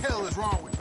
hell is wrong with you?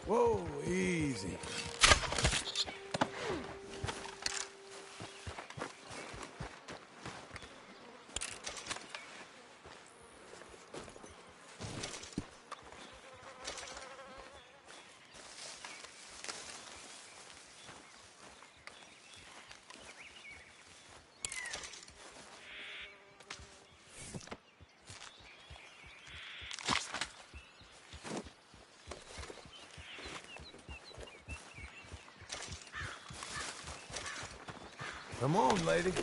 Whoa, easy. Come on, lady.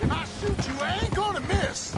If I shoot you, I ain't gonna miss.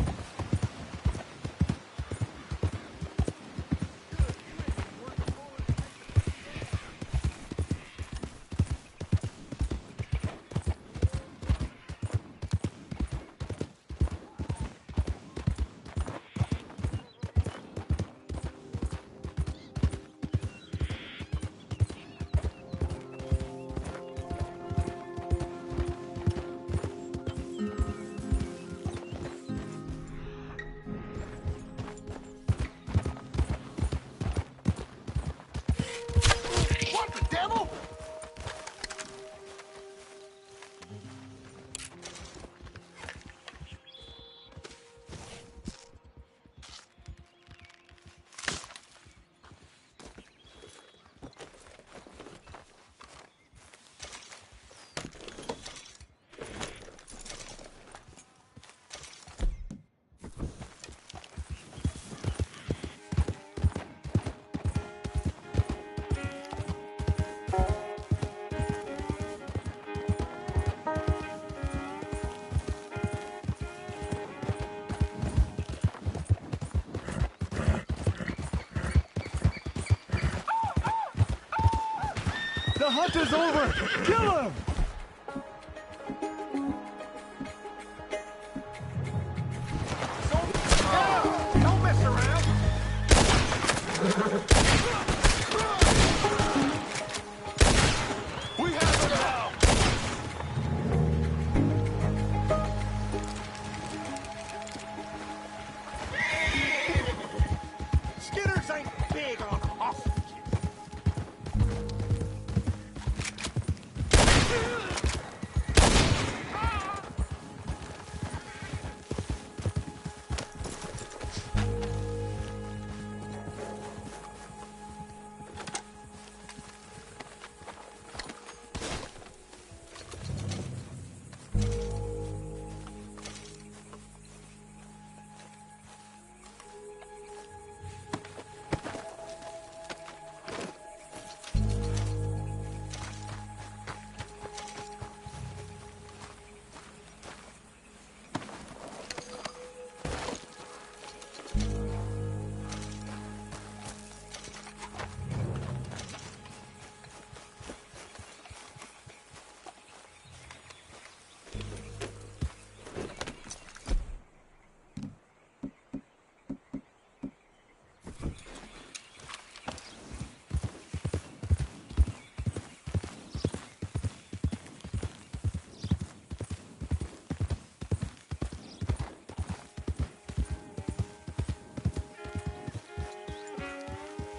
The hunt is over! Kill him! Don't mess around! We have him now! Skinners ain't big on hostages.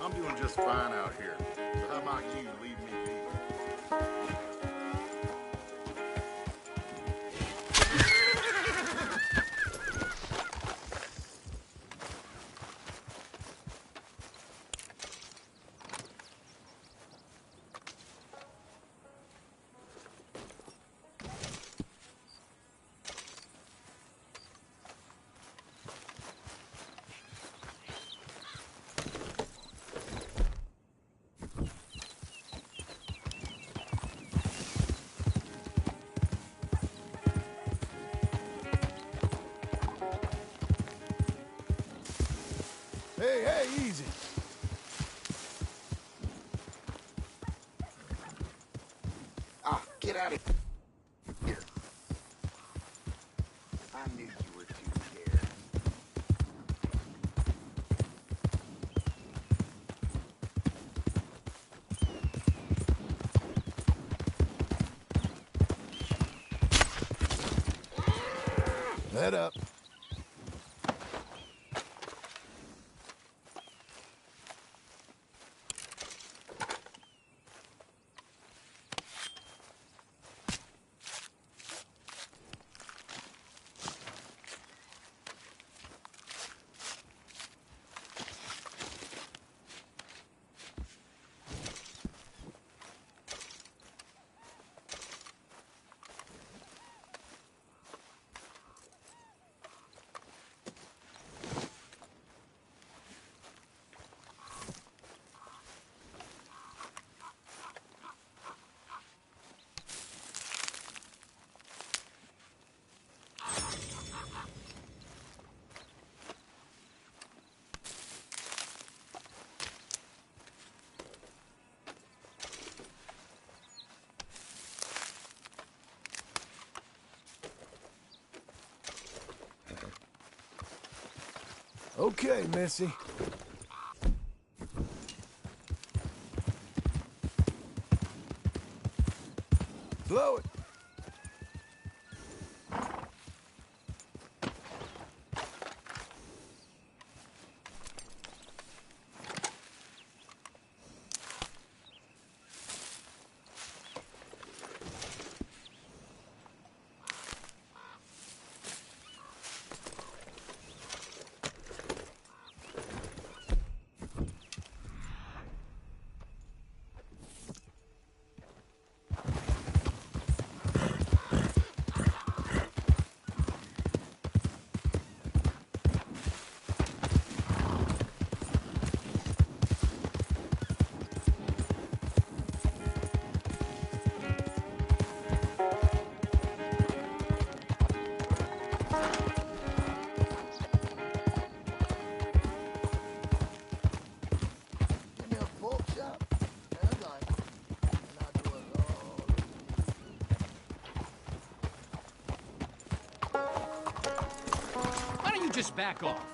I'm doing just fine out here. So how about you leave me be? hey, easy. Ah, get out of here. I knew you were too scared. Let up. Okay, Missy. Blow it. Give me a pork chop and a knife, and I'll do it all. Why don't you just back off?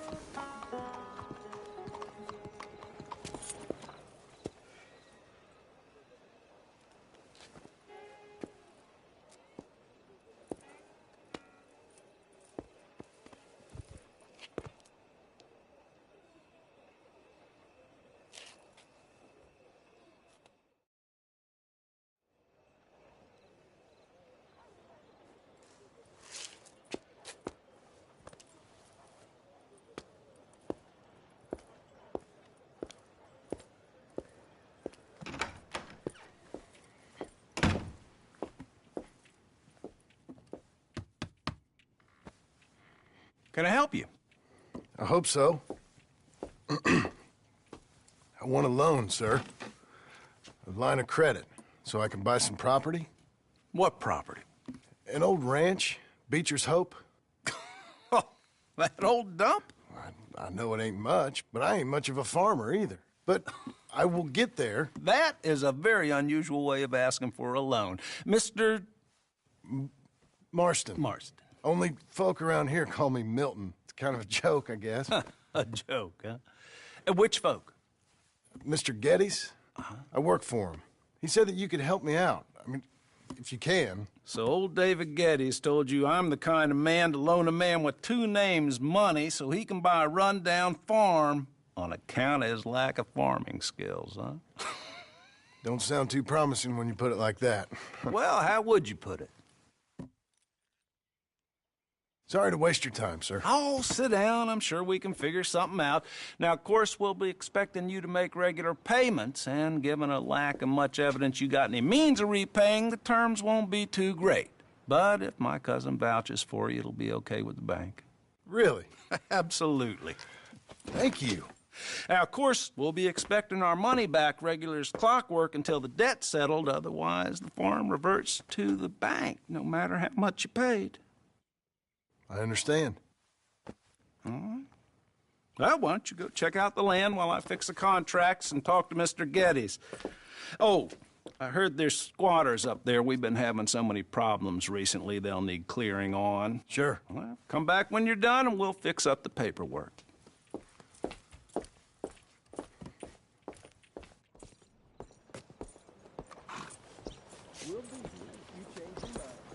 Can I help you? I hope so. I want a loan, sir. A line of credit, so I can buy some property. What property? An old ranch, Beecher's Hope. Oh, that old dump? I know it ain't much, but I ain't much of a farmer either. But I will get there. That is a very unusual way of asking for a loan. Mr. Marston. Marston. Only folk around here call me Milton. It's kind of a joke, I guess. A joke, huh? And which folk? Mr. Geddes? I work for him. He said that you could help me out. I mean, if you can. So old David Geddes told you I'm the kind of man to loan a man with two names money so he can buy a rundown farm on account of his lack of farming skills, huh? Don't sound too promising when you put it like that. Well, how would you put it? Sorry to waste your time, sir. Oh, sit down. I'm sure we can figure something out. Now, of course, we'll be expecting you to make regular payments, and given a lack of much evidence you got any means of repaying, the terms won't be too great. But if my cousin vouches for you, it'll be okay with the bank. Really? Absolutely. Thank you. Now, of course, we'll be expecting our money back regular as clockwork until the debt's settled. Otherwise, the farm reverts to the bank, no matter how much you paid. I understand. All right. Well, why don't you go check out the land while I fix the contracts and talk to Mr. Geddes. Oh, I heard there's squatters up there. We've been having so many problems recently they'll need clearing on. Sure. Well, come back when you're done and we'll fix up the paperwork.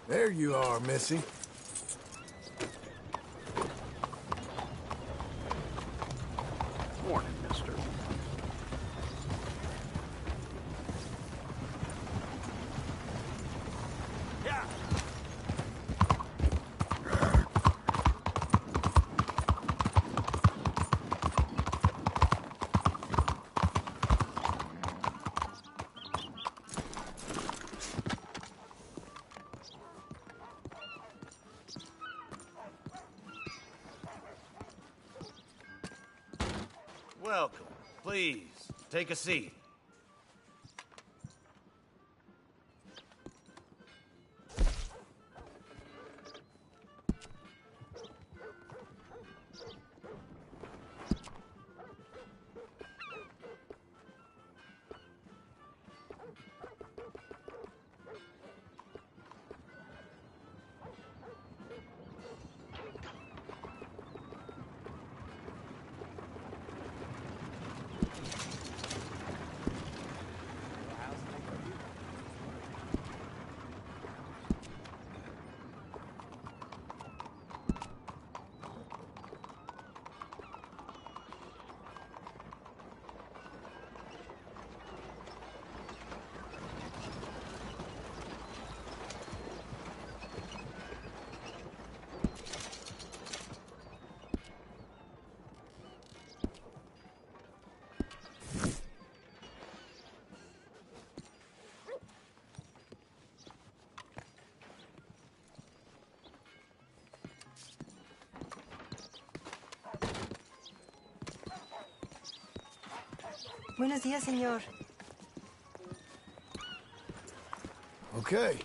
There you are, Missy. Morning, mister. Yeah. Welcome. Please, take a seat. Buenos días, señor. Okay.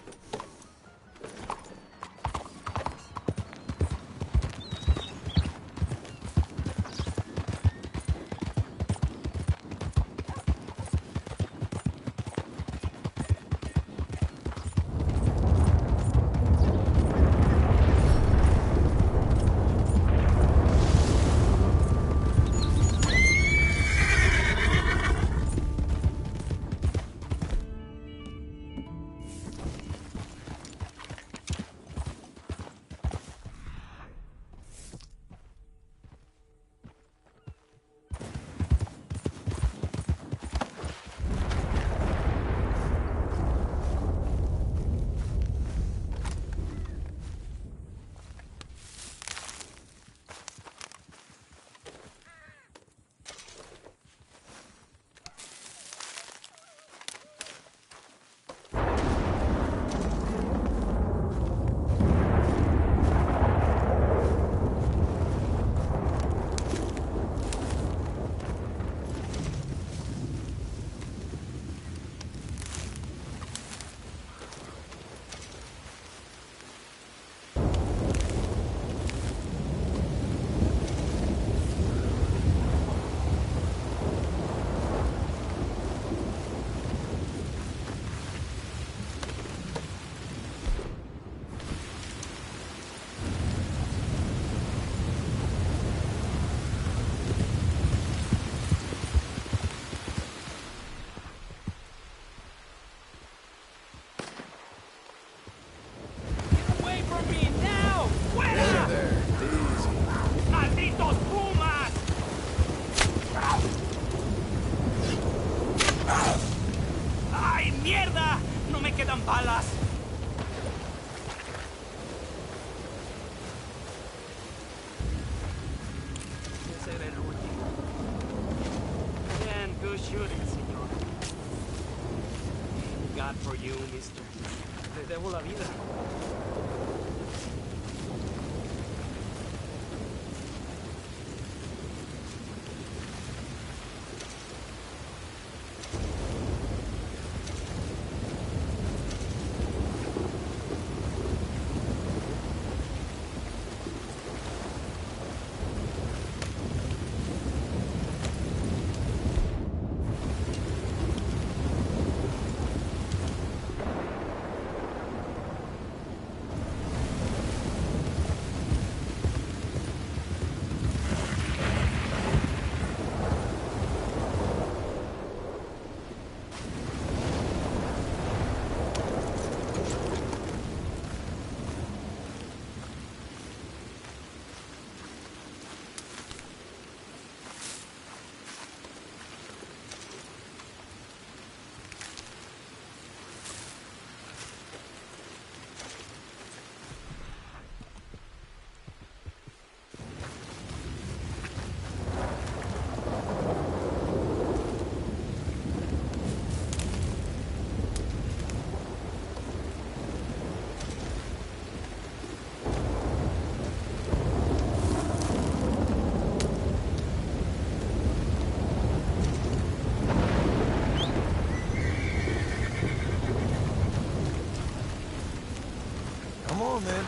God for you, mister. Te debo la vida. on, then.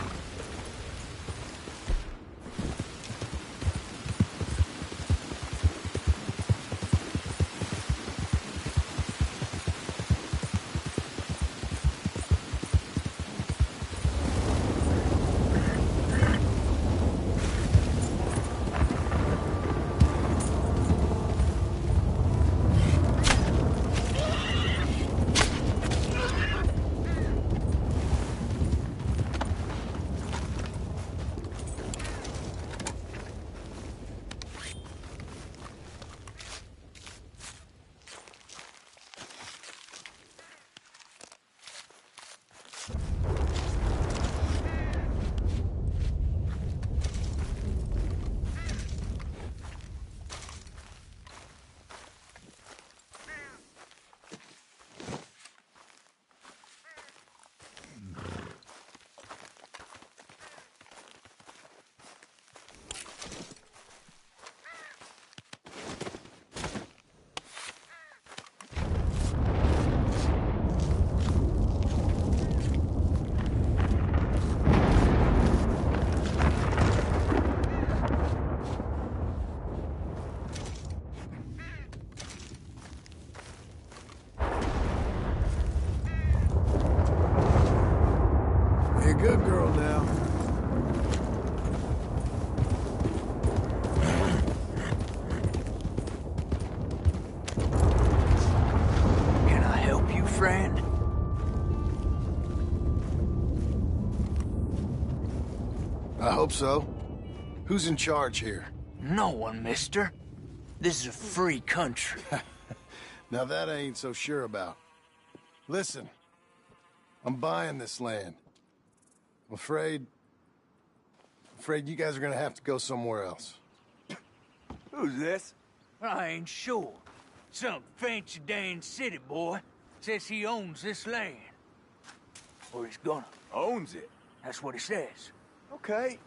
Good girl now. Can I help you, friend? I hope so. Who's in charge here? No one, mister. This is a free country. Now that I ain't so sure about. Listen, I'm buying this land. I'm afraid you guys are gonna have to go somewhere else. Who's this? I ain't sure. Some fancy Dan city boy says he owns this land. Or he's gonna. Owns it? That's what he says. Okay.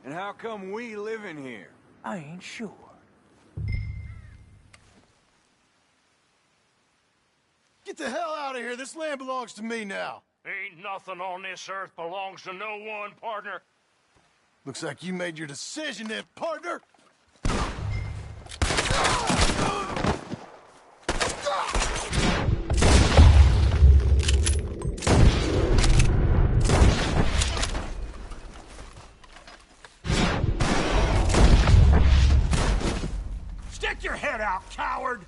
And how come we live in here? I ain't sure. Get the hell out of here! This land belongs to me now! Ain't nothing on this earth belongs to no one, partner. Looks like you made your decision then, partner! Stick your head out, coward!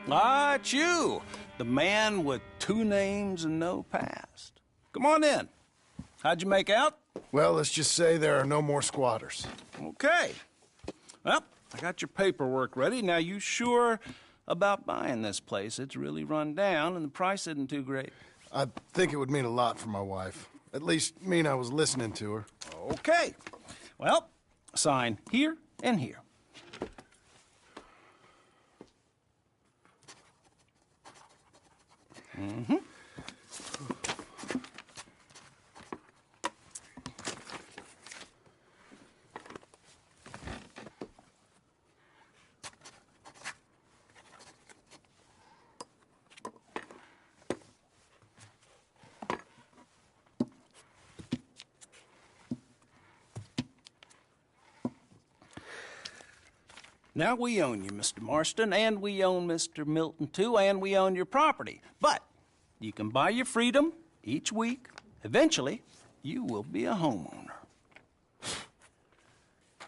Ah, it's you, the man with 2 names and no past. Come on in. How'd you make out? Well, let's just say there are no more squatters. Okay. Well, I got your paperwork ready. Now, you sure about buying this place? It's really run down, and the price isn't too great. I think it would mean a lot for my wife. At least mean I was listening to her. Okay. Well, sign here and here. Mm-hmm. Now, we own you, Mr. Marston, and we own Mr. Milton, too, and we own your property. But you can buy your freedom each week. Eventually, you will be a homeowner.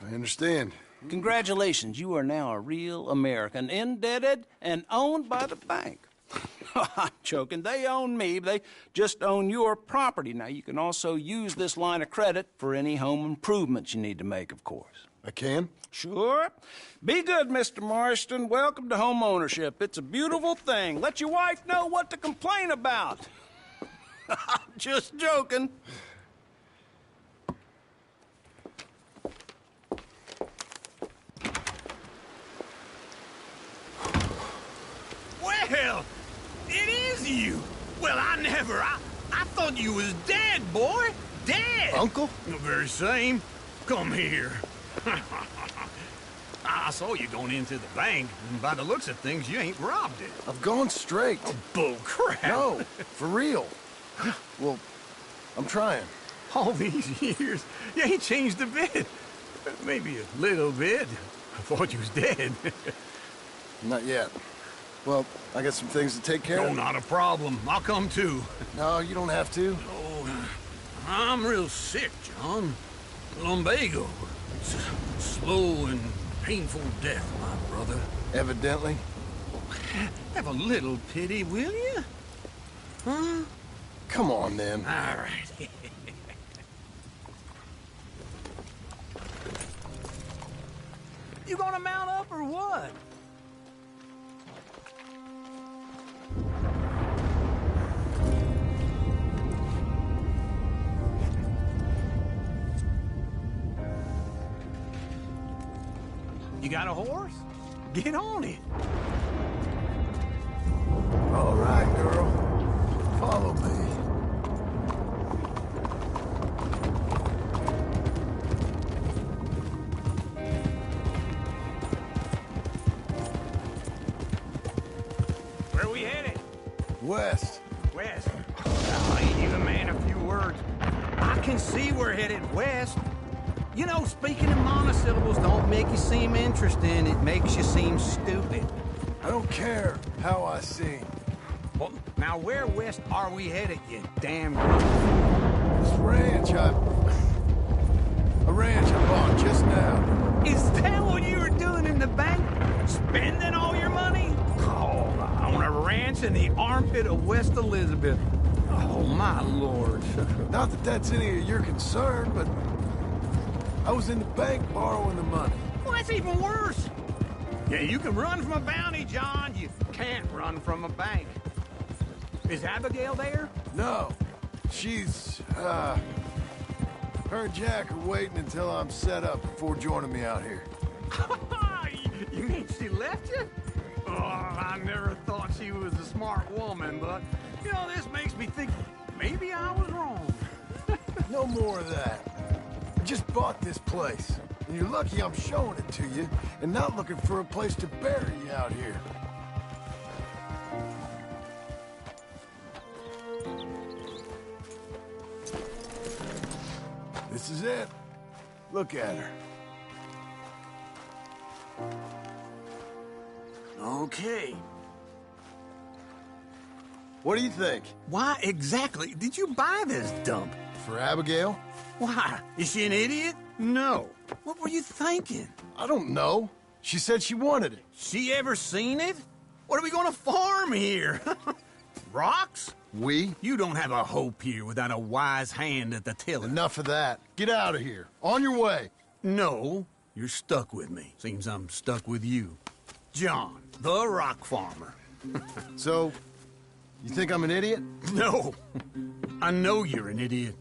I understand. Congratulations, you are now a real American, indebted and owned by the bank. I'm joking. They own me. They just own your property. Now, you can also use this line of credit for any home improvements you need to make, of course. I can? Sure. Be good, Mr. Marston. Welcome to home ownership. It's a beautiful thing. Let your wife know what to complain about. Just joking. Well, it is you. Well, I thought you was dead, boy. Dead. Uncle? The very same. Come here. I saw you going into the bank, and by the looks of things, you ain't robbed it. I've gone straight. Bull crap. No, for real. Well, I'm trying. All these years, you ain't changed a bit. Maybe a little bit. I thought you was dead. Not yet. Well, I got some things to take care No, of. not a problem. I'll come too. No, you don't have to. Oh, I'm real sick, John. Lumbago. Slow and painful death, my brother. Evidently. Have a little pity, will you? Huh? Come on, then. All right. You gonna mount up or what? You got a horse? Get on it. All right, girl. Follow me. Where are we headed? West. West. Oh, ain't you a man of few words? I can see we're headed west. You know, speaking in monosyllables don't make you seem interesting. It makes you seem stupid. I don't care how I sing. Well, now where west are we headed, you damn This ranch a ranch I bought just now. Is that what you were doing in the bank? Spending all your money? Oh, on a ranch in the armpit of West Elizabeth. Oh, my lord. Not that that's any of your concern, but I was in the bank borrowing the money. Well, that's even worse. Yeah, you can run from a bounty, John. You can't run from a bank. Is Abigail there? No. She's, her and Jack are waiting until I'm set up before joining me out here. You mean she left you? Oh, I never thought she was a smart woman, but, you know, this makes me think maybe I was wrong. No more of that. I just bought this place, and you're lucky I'm showing it to you and not looking for a place to bury you out here. This is it. Look at her. Okay. What do you think? Why exactly did you buy this dump? For Abigail? Why? Is she an idiot? No. What were you thinking? I don't know. She said she wanted it. She ever seen it? What are we gonna farm here? Rocks? We? You don't have a hope here without a wise hand at the tiller. Enough of that. Get out of here. On your way. No, you're stuck with me. Seems I'm stuck with you. John, the rock farmer. So, you think I'm an idiot? No, I know you're an idiot.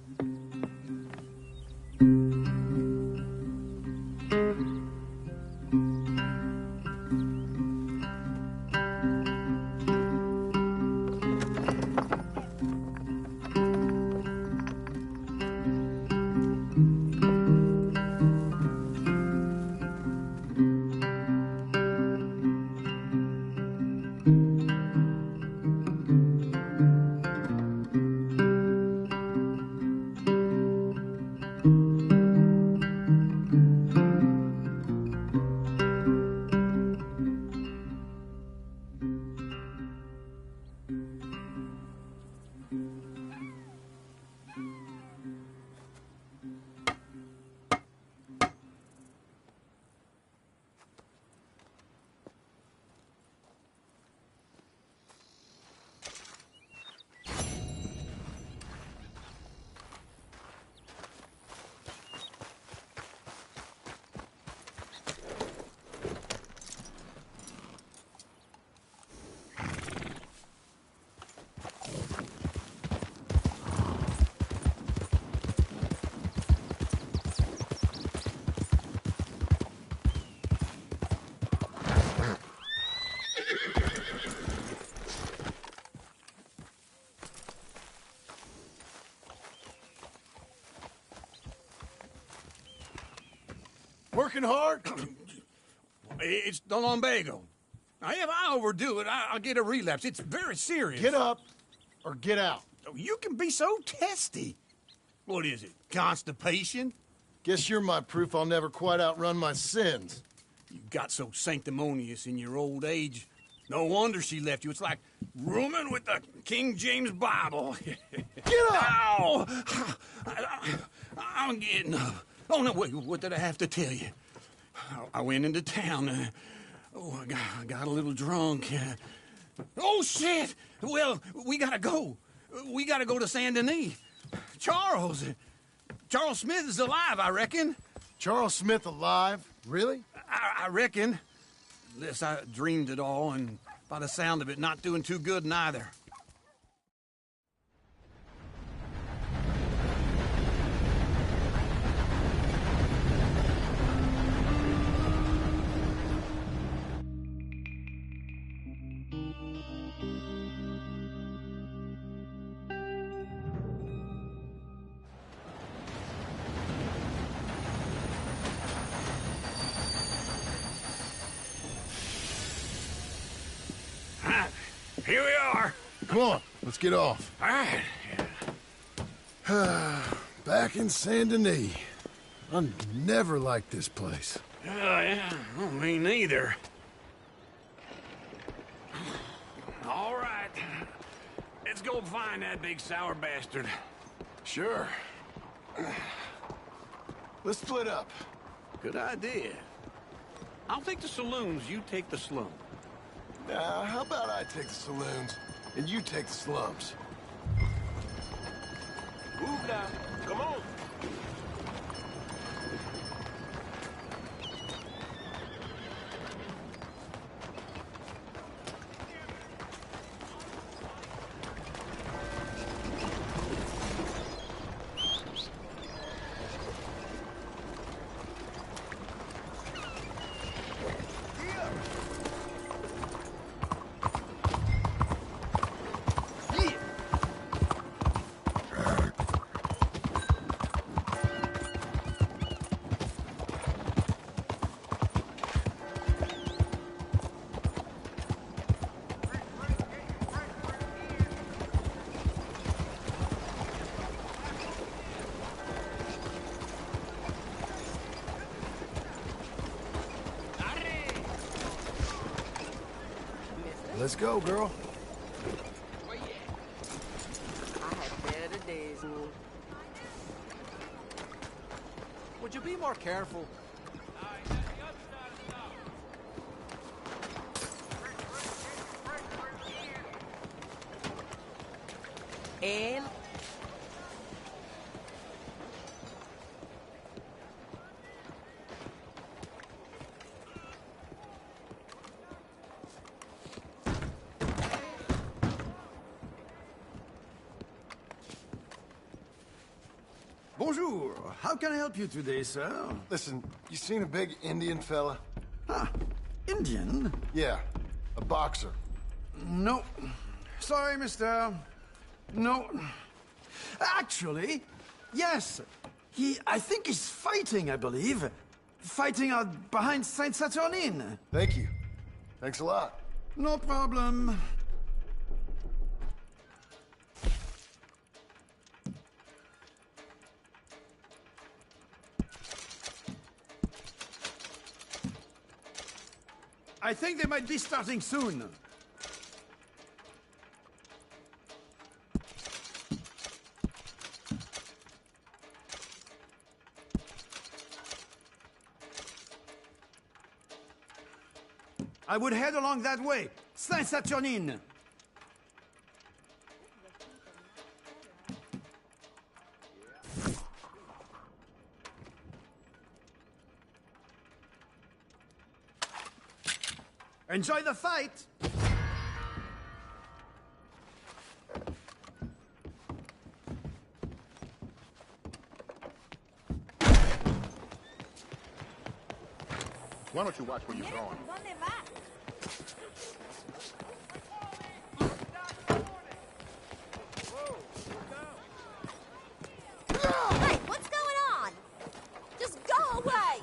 working hard? It's the lumbago. Now, if I overdo it, I'll get a relapse. It's very serious. Get up or get out. You can be so testy. What is it, constipation? Guess you're my proof I'll never quite outrun my sins. You got so sanctimonious in your old age. No wonder she left you. It's like rooming with the King James Bible. Get up! Ow! I'm getting up. Oh, no, wait, what did I have to tell you? I went into town. I got a little drunk. Oh, shit! Well, we gotta go. We gotta go to Saint Denis. Charles Smith is alive, I reckon. Charles Smith alive? Really? I reckon. Unless I dreamed it all, and by the sound of it, not doing too good neither. Here we are. Come on, let's get off. All right. Back in Saint Denis. I never liked this place. Yeah, well, me neither. All right. Let's go find that big sour bastard. Sure. Let's split up. Good idea. I'll take the saloons, you take the slum. How about I take the saloons and you take the slums? Move now. Come on. Let's go, girl. I had better days. Would you be more careful? And Bonjour. How can I help you today, sir? Listen, you seen a big Indian fella? Ah, Indian? Yeah, a boxer. No. Sorry, mister. No. Actually, yes. I think he's fighting, I believe. Fighting out behind Saint Saturnine. Thank you. Thanks a lot. No problem. I think they might be starting soon. I would head along that way. Saint-Saturnine. Enjoy the fight! Why don't you watch where you're going? Hey, what's going on? Just go away!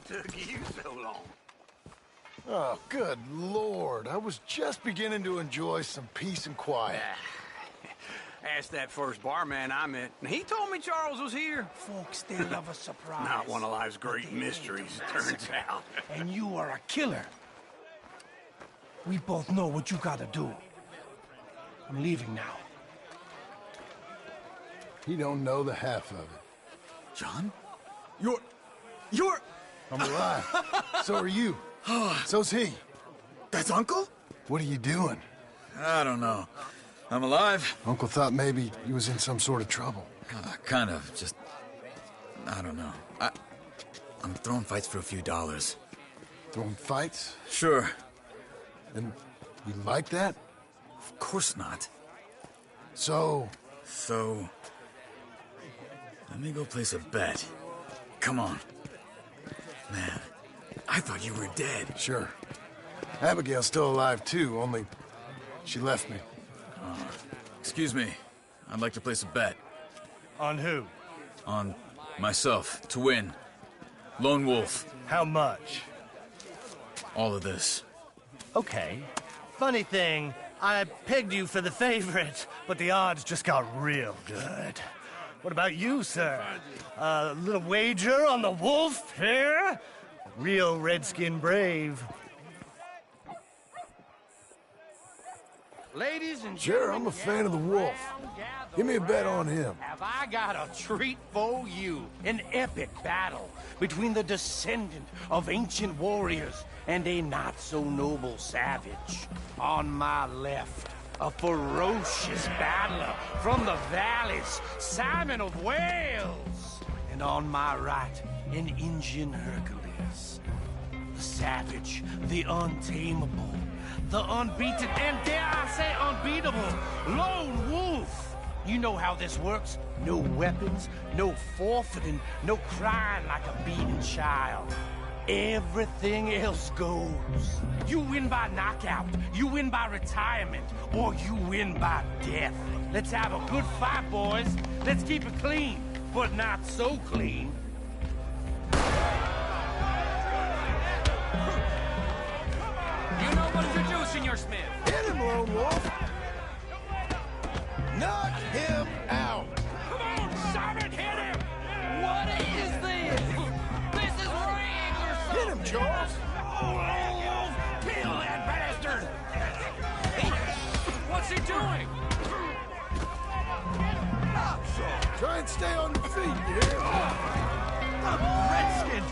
took you so long? Oh, good Lord. I was just beginning to enjoy some peace and quiet. Asked that first barman I met, and he told me Charles was here. Folks, they love a surprise. Not one of life's great mysteries, it turns out. And you are a killer. We both know what you gotta do. I'm leaving now. He don't know the half of it. John? You're... I'm alive. So are you. So's he. That's Uncle? What are you doing? I don't know. I'm alive. Uncle thought maybe you was in some sort of trouble. Kind of, just... I don't know. I'm throwing fights for a few dollars. Throwing fights? Sure. And you like that? Of course not. So... So... Let me go place a bet. Come on. Man, I thought you were dead. Sure. Abigail's still alive, too, only she left me. Excuse me. I'd like to place a bet. On who? On myself, to win. Lone Wolf. How much? All of this. Okay. Funny thing, I pegged you for the favorite, but the odds just got real good. What about you, sir? A little wager on the wolf here? Real redskin brave. Ladies and Sure, I'm a fan of the wolf. Give me a bet on him. have I got a treat for you. An epic battle between the descendant of ancient warriors and a not-so-noble savage. On my left, a ferocious battler from the valleys, Simon of Wales. And on my right, an Indian Hercules. The savage, the untamable, the unbeaten, and dare I say unbeatable, Lone Wolf. You know how this works. No weapons, no forfeiting, no crying like a beaten child. Everything else goes. You win by knockout, you win by retirement, or you win by death. Let's have a good fight, boys. Let's keep it clean, but not so clean. You know what to do, Senor Smith. Hit him, Lone Wolf! Knock him out! Come on, Simon, hit him! What is this? This is rigged or something! Hit him, Charles! Oh, kill that bastard! Hey, what's he doing? Try and stay on your feet, you hear? Redskins!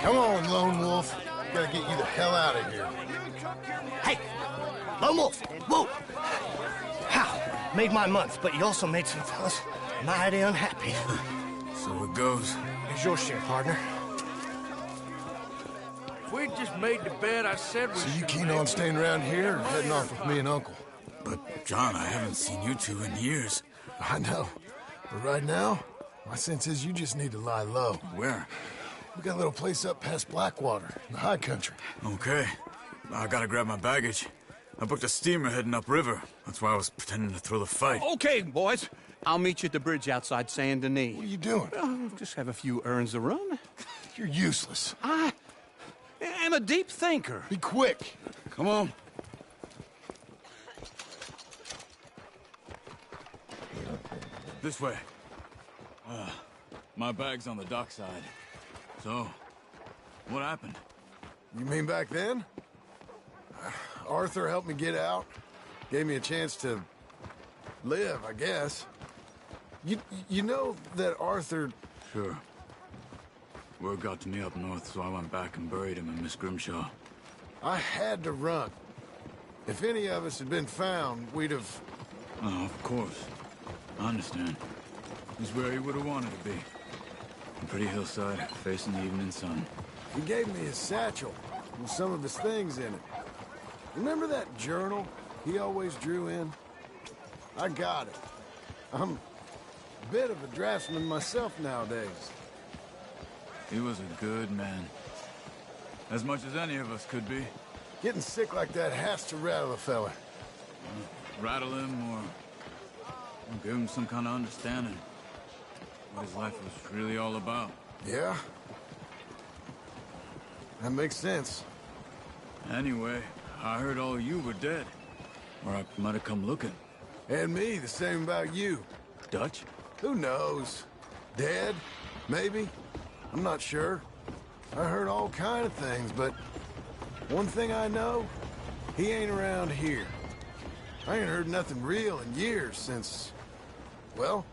Come on, Lone Wolf. Gotta get you the hell out of here. Hey! Lone Wolf! Whoa! How? Made my month, but you also made some fellas mighty unhappy. So it goes. Here's your share, partner. If we just made the bet I said we So you keen on staying around here or heading off with me and Uncle? But, John, I haven't seen you two in years. I know. But right now, my sense is you just need to lie low. Where? We got a little place up past Blackwater, in the high country. Okay. I gotta grab my baggage. I booked a steamer heading upriver. That's why I was pretending to throw the fight. Okay, boys. I'll meet you at the bridge outside Saint Denis. What are you doing? Just have a few errands to run. You're useless. I am a deep thinker. Be quick. Come on. This way. My bag's on the dockside. So, what happened? You mean back then? Arthur helped me get out. Gave me a chance to live, I guess. You know that Arthur... Sure. Word got to me up north, so I went back and buried him in Miss Grimshaw. I had to run. If any of us had been found, we'd have... Oh, of course. I understand. He's where he would have wanted to be. A pretty hillside, facing the evening sun. He gave me his satchel with some of his things in it. Remember that journal he always drew in? I got it. I'm a bit of a draftsman myself nowadays. He was a good man. As much as any of us could be. Getting sick like that has to rattle a fella. rattle him or give him some kind of understanding what his life was really all about. Yeah? That makes sense. Anyway, I heard all you were dead. Or I might have come looking. And me, the same about you. Dutch? Who knows? Dead? Maybe? I'm not sure. I heard all kind of things, but one thing I know, he ain't around here. I ain't heard nothing real in years since, well,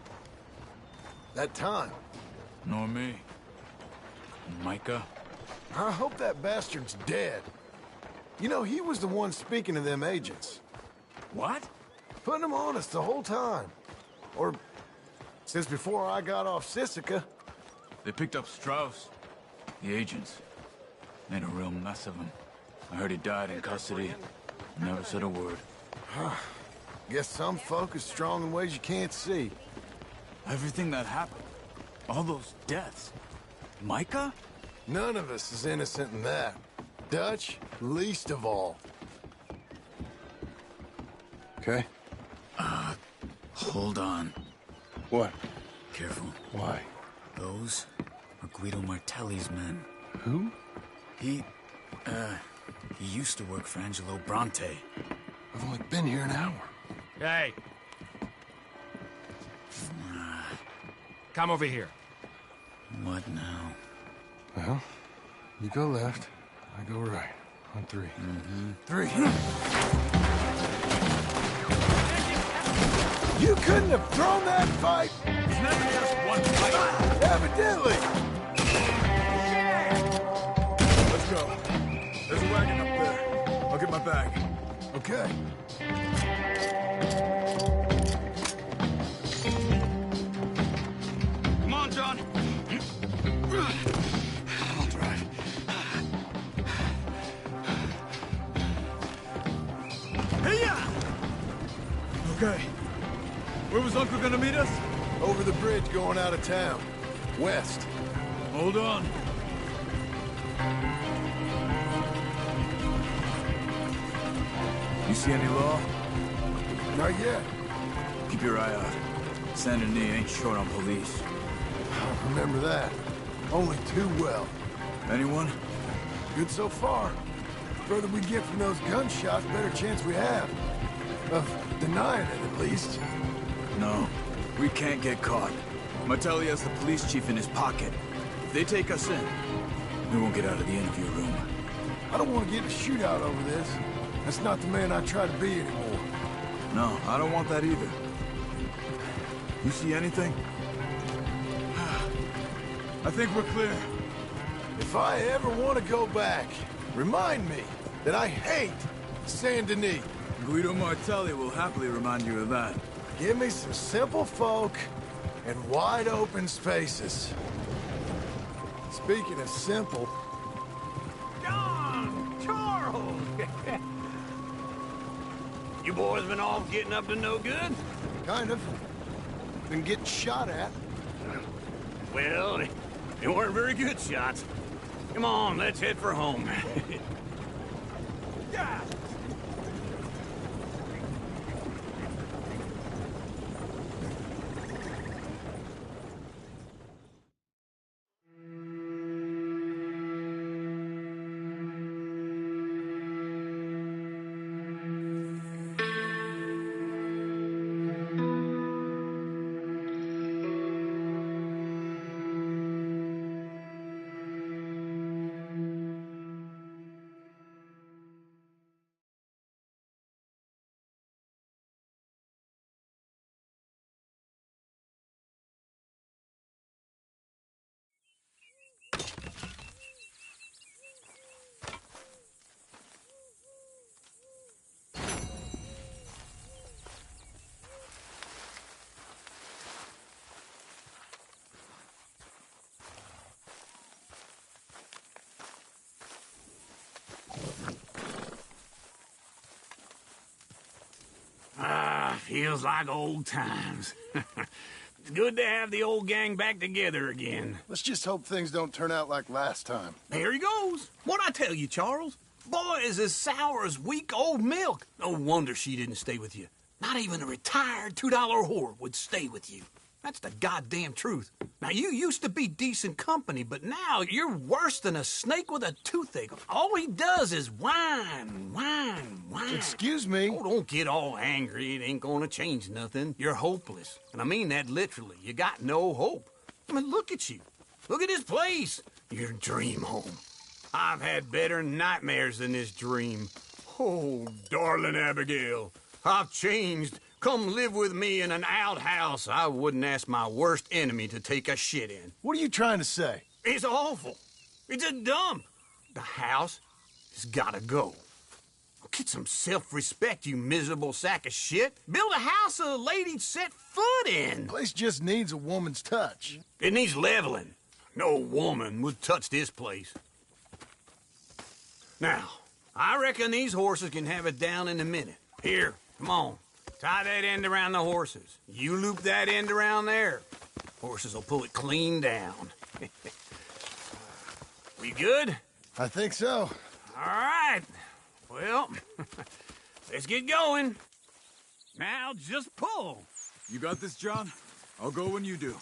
that time. Nor me. Micah? I hope that bastard's dead. You know, he was the one speaking to them agents. What? Putting them on us the whole time. Or since before I got off Sisika. They picked up Strauss. The agents. Made a real mess of him. I heard he died in custody. Never said a word. Guess some folk is strong in ways you can't see. Everything that happened. All those deaths. Micah? None of us is innocent in that. Dutch, least of all. Okay? Hold on. What? Careful. Why? Those are Guido Martelli's men. Who? He used to work for Angelo Bronte. I've only been here an hour. Hey. Come over here. What now? Well, you go left, I go right. On three. Three. You couldn't have thrown that fight! It's never just one fight. Evidently! Let's go. There's a wagon up there. I'll get my bag. Okay. Come on, John. I'll drive. Hey-ya! Okay. Where was Uncle gonna meet us? Over the bridge going out of town. West. Hold on. You see any law? Not yet. Keep your eye out. Saint Denis ain't short on police. Remember that. Only too well. Anyone? Good so far. Further we get from those gunshots, better chance we have. Of denying it, at least. No. We can't get caught. Martelli has the police chief in his pocket. If they take us in, we won't get out of the interview room. I don't want to get in a shootout over this. That's not the man I try to be anymore. No, I don't want that either. You see anything? I think we're clear. If I ever want to go back, remind me that I hate Saint Denis. Guido Martelli will happily remind you of that. Give me some simple folk and wide open spaces. Speaking of simple... John! Charles! You boys been off getting up to no good? Kind of. Been getting shot at. Well, they weren't very good shots. Come on, let's head for home. Yeah. Feels like old times. It's good to have the old gang back together again. Let's just hope things don't turn out like last time. There he goes. What'd I tell you, Charles? Boy is as sour as week old milk. No wonder she didn't stay with you. Not even a retired $2 whore would stay with you. That's the goddamn truth. Now, you used to be decent company, but now you're worse than a snake with a toothache. All he does is whine, whine, whine. Excuse me? Oh, don't get all angry. It ain't gonna change nothing. You're hopeless. And I mean that literally. You got no hope. I mean, look at you. Look at this place. Your dream home. I've had better nightmares than this dream. Oh, darling Abigail, I've changed. Come live with me in an outhouse I wouldn't ask my worst enemy to take a shit in. What are you trying to say? It's awful. It's a dump. The house has gotta go. Get some self-respect, you miserable sack of shit. Build a house a lady'd set foot in. The place just needs a woman's touch. It needs leveling. No woman would touch this place. Now, I reckon these horses can have it down in a minute. Here, come on. Tie that end around the horses. You loop that end around there. Horses will pull it clean down. We good? I think so. All right. Well, let's get going. Now just pull. You got this, John? I'll go when you do.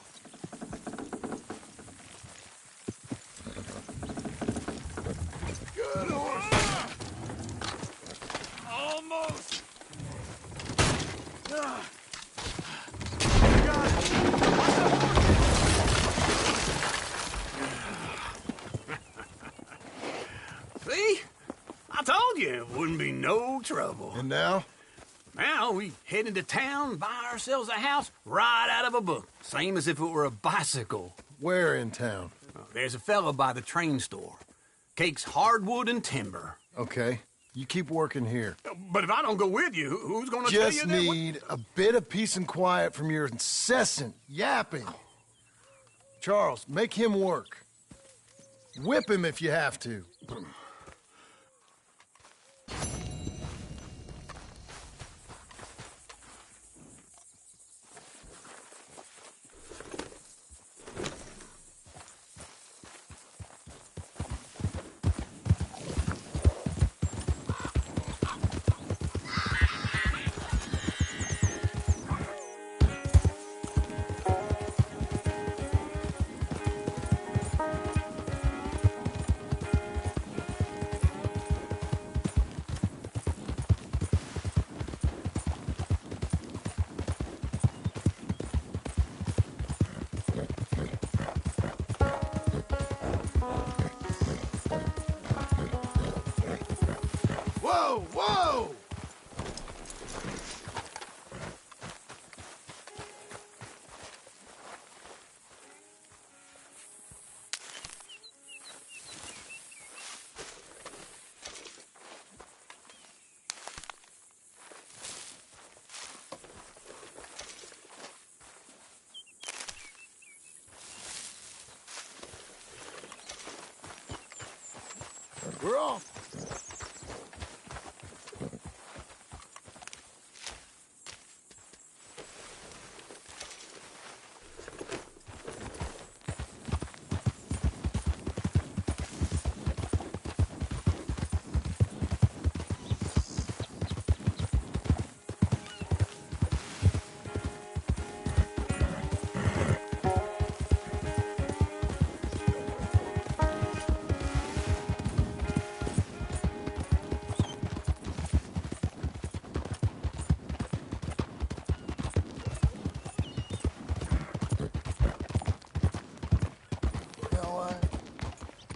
Good horse. Almost. See? I told you it wouldn't be no trouble. And now? Now we head into town, buy ourselves a house right out of a book. Same as if it were a bicycle. Where in town? There's a fella by the train store. Cakes hardwood and timber. Okay. You keep working here. But if I don't go with you, who's gonna tell you Just that? need a bit of peace and quiet from your incessant yapping. Charles, make him work. Whip him if you have to. Whoa, whoa! We're off.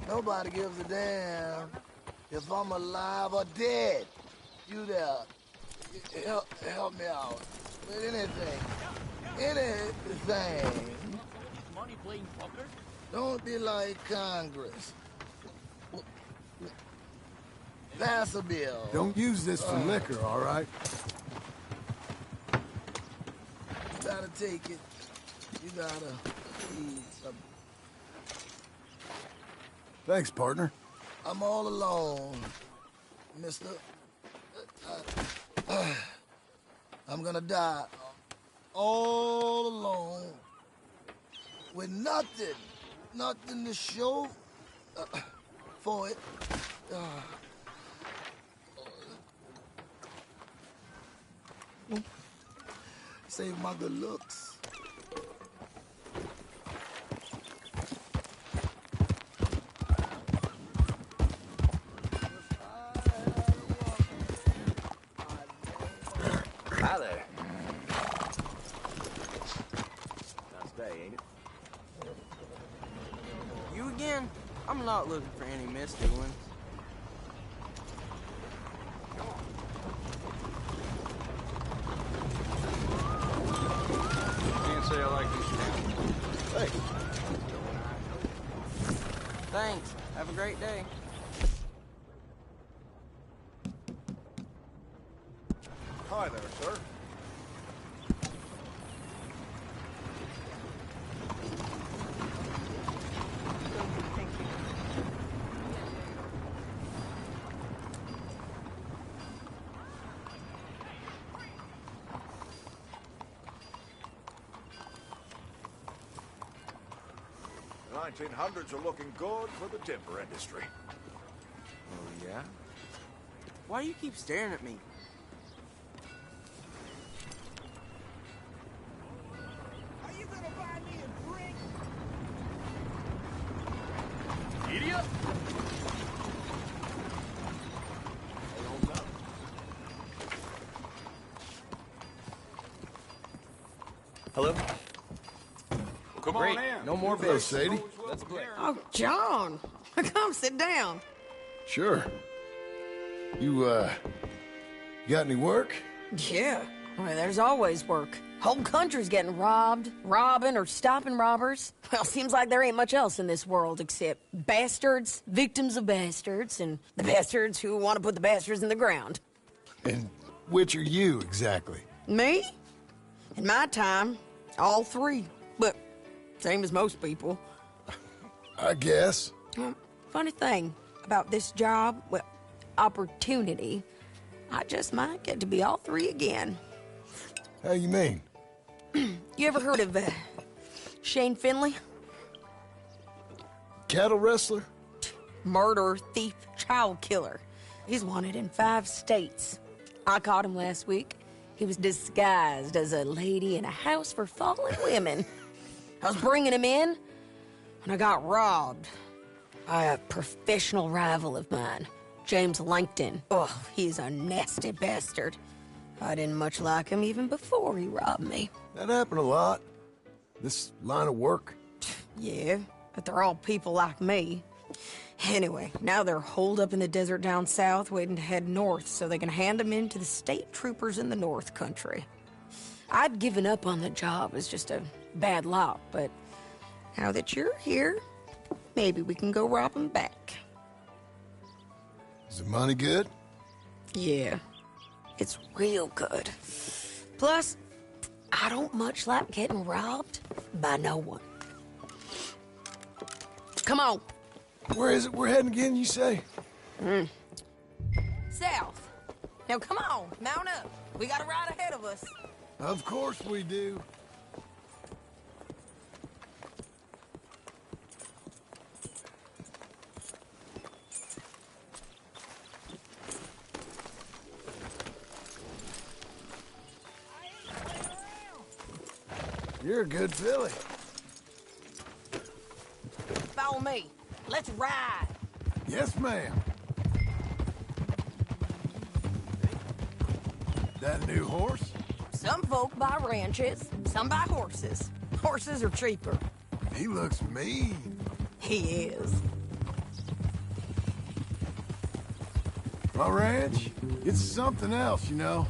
Nobody gives a damn if I'm alive or dead. You there, help me out with anything. Anything. Money playing poker? Don't be like Congress. Pass a bill. Don't use this for liquor, all right? You gotta take it. You gotta eat some. Thanks, partner. I'm all alone, mister. I'm gonna die all alone with nothing to show for it. save my good looks. Hi there. Nice day, ain't it? You again? I'm not looking for any misdoings. Can't say I like these towns. Hey. Thanks. Have a great day. Hi there, sir. The 1900s are looking good for the timber industry. Oh, yeah? Why do you keep staring at me? Are you gonna buy me a drink? Idiot! Hello? Come Great. on in. No more Hello, biz. Sadie. Let's play. Oh, John. Come sit down. Sure. You got any work? Yeah. Well, there's always work. Whole country's getting robbed, robbing, or stopping robbers. Well, seems like there ain't much else in this world except bastards, victims of bastards, and the bastards who want to put the bastards in the ground. And which are you, exactly? Me? In my time, all three. But same as most people. I guess. Funny thing about this job, well, opportunity, I just might get to be all three again. How you mean? You ever heard of Shane Finley? Cattle wrestler? Murderer, thief, child killer. He's wanted in 5 states. I caught him last week. He was disguised as a lady in a house for fallen women. I was bringing him in, and I got robbed by a professional rival of mine, James Langton. Oh, he's a nasty bastard. I didn't much like him even before he robbed me. That happened a lot. This line of work. Yeah, but they're all people like me. Anyway, now they're holed up in the desert down south, waiting to head north so they can hand them in to the state troopers in the north country. I'd given up on the job as just a bad lot, but now that you're here, maybe we can go rob them back. Is the money good? Yeah, it's real good. Plus, I don't much like getting robbed by no one. Come on. Where is it we're heading again, you say? South. Now come on, mount up. We got a ride ahead of us. Of course we do. You're a good filly. Follow me. Let's ride. Yes, ma'am. That a new horse? Some folk buy ranches, some buy horses. Horses are cheaper. He looks mean. He is. My ranch, it's something else, you know.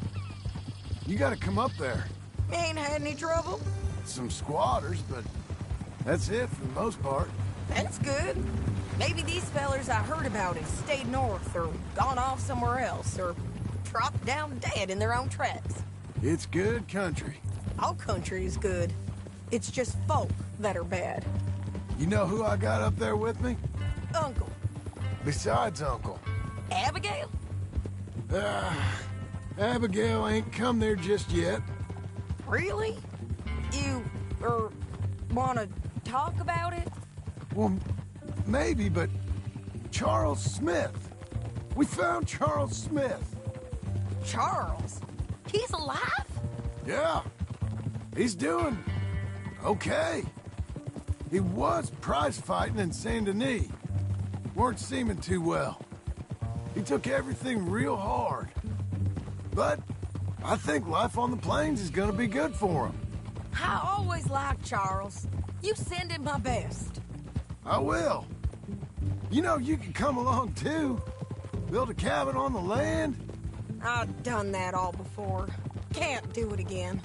You gotta come up there. Ain't had any trouble? Some squatters, but that's it for the most part. That's good. Maybe these fellers I heard about have stayed north or gone off somewhere else or dropped down dead in their own tracks. It's good country. All country is good. It's just folk that are bad. You know who I got up there with me? Uncle. Besides Uncle. Abigail? Abigail ain't come there just yet. Really? You, wanna talk about it? Well, maybe, but Charles Smith. We found Charles Smith. Charles? He's alive? Yeah. He's doing okay. He was prize fighting in Saint Denis. Weren't seeming too well. He took everything real hard. But I think life on the plains is gonna be good for him. I always liked Charles. You send him my best. I will. You know, you can come along too. Build a cabin on the land. I've done that all before. Can't do it again.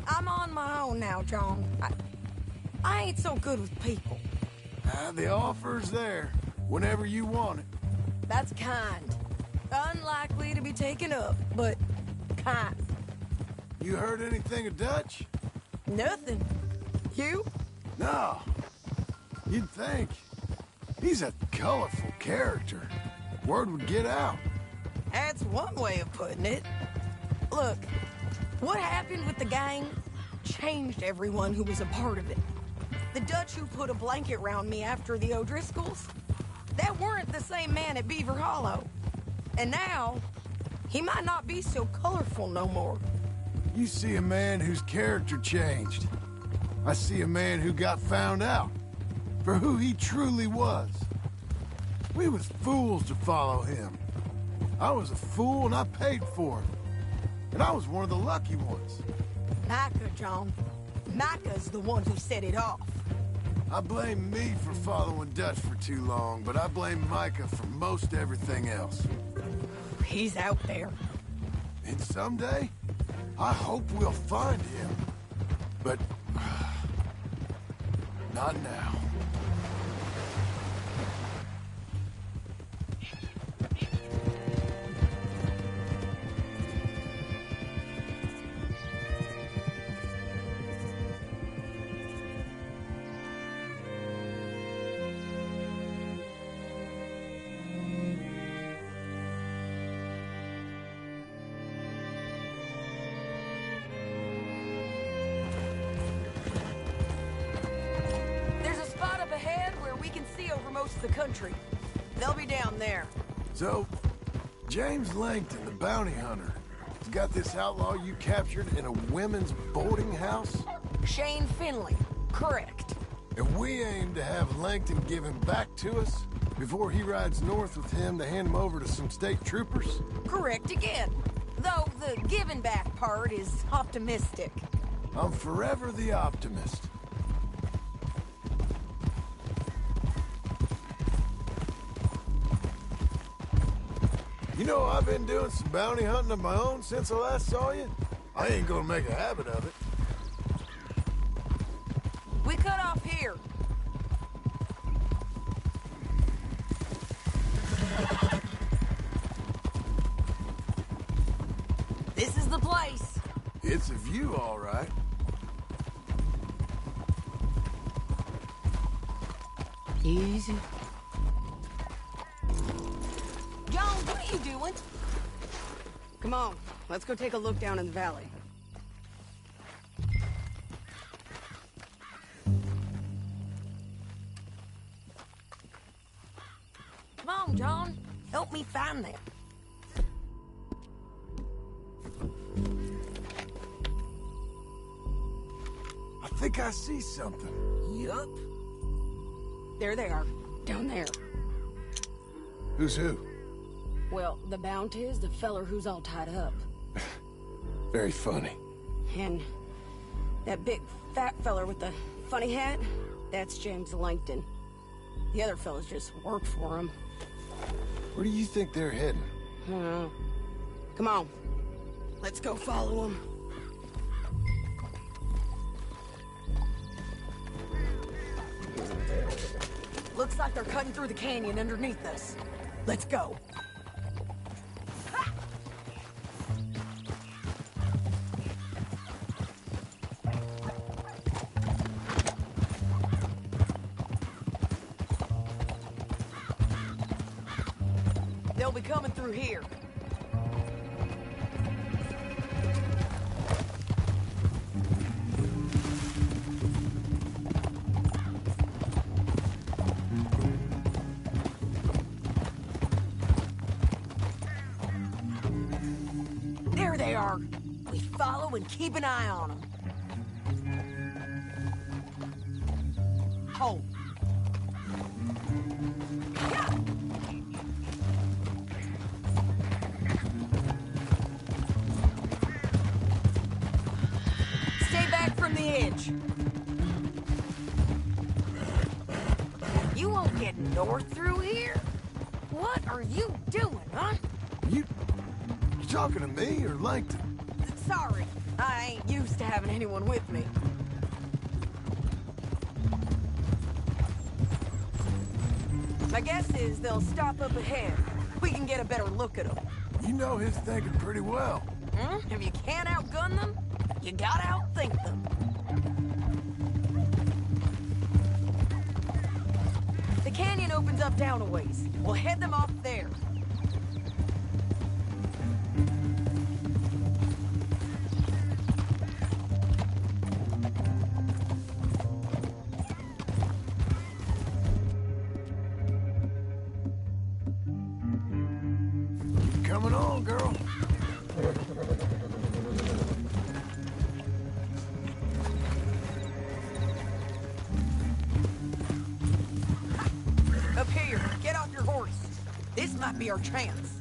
I'm on my own now, John. I ain't so good with people. The offer's there, whenever you want it. That's kind. Unlikely to be taken up, but kind. You heard anything of Dutch? Nothing. You? No. You'd think. He's a colorful character. Word would get out. That's one way of putting it. Look, what happened with the gang changed everyone who was a part of it. The Dutch who put a blanket round me after the O'Driscolls, that weren't the same man at Beaver Hollow. And now, he might not be so colorful no more. You see a man whose character changed. I see a man who got found out for who he truly was. We was fools to follow him. I was a fool and I paid for it. And I was one of the lucky ones. Micah, John. Micah's the one who set it off. I blame me for following Dutch for too long, but I blame Micah for most everything else. He's out there. And someday, I hope we'll find him. But not now. The country. They'll be down there. So, James Langton, the bounty hunter, has got this outlaw you captured in a women's boarding house? Shane Finley. Correct. And we aim to have Langton give him back to us before he rides north with him to hand him over to some state troopers? Correct again. Though the giving back part is optimistic. I'm forever the optimist. You know, I've been doing some bounty hunting of my own since I last saw you. I ain't gonna make a habit of it. We cut off here. This is the place. It's a view, all right. Easy. John, what are you doing? Come on, let's go take a look down in the valley. Come on, John. Help me find them. I think I see something. Yup. There they are, down there. Who's who? Well, the Bounty is the feller who's all tied up. Very funny. And that big fat feller with the funny hat, that's James Langton. The other fellas just work for him. Where do you think they're heading? I don't know. Come on. Let's go follow them. Looks like they're cutting through the canyon underneath us. Let's go. They'll be coming through here. There they are. We follow and keep an eye on them. hole. Yeah. Stay back from the edge. You won't get north through here? What are you doing, huh? You talking to me or Langton? Sorry, I ain't used to having anyone with me. My guess is they'll stop up ahead. We can get a better look at them. You know his thinking pretty well. If you can't outgun them, you gotta outthink them. The canyon opens up down a ways. We'll head them off there. Coming on, girl. Up here, get off your horse. This might be our chance.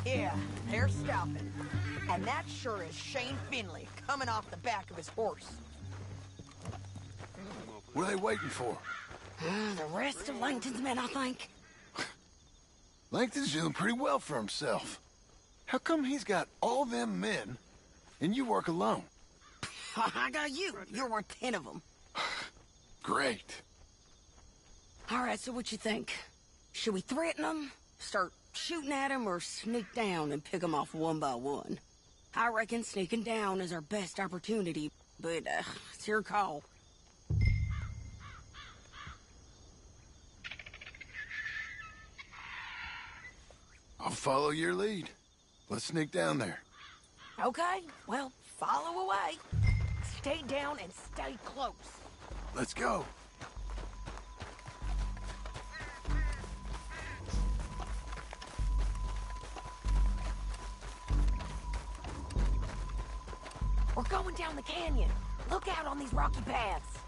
Yeah, they're stopping. And that sure is Shane Finley coming off the back of his horse. What are they waiting for? The rest of Langton's men, I think. Langton's doing pretty well for himself. How come he's got all them men, and you work alone? I got you. You're worth 10 of them. Great. All right, so what you think? Should we threaten them, start shooting at them, or sneak down and pick them off one by one? I reckon sneaking down is our best opportunity, but it's your call. I'll follow your lead. Let's sneak down there. Okay, well, follow away. Stay down and stay close. Let's go. We're going down the canyon. Look out on these rocky paths.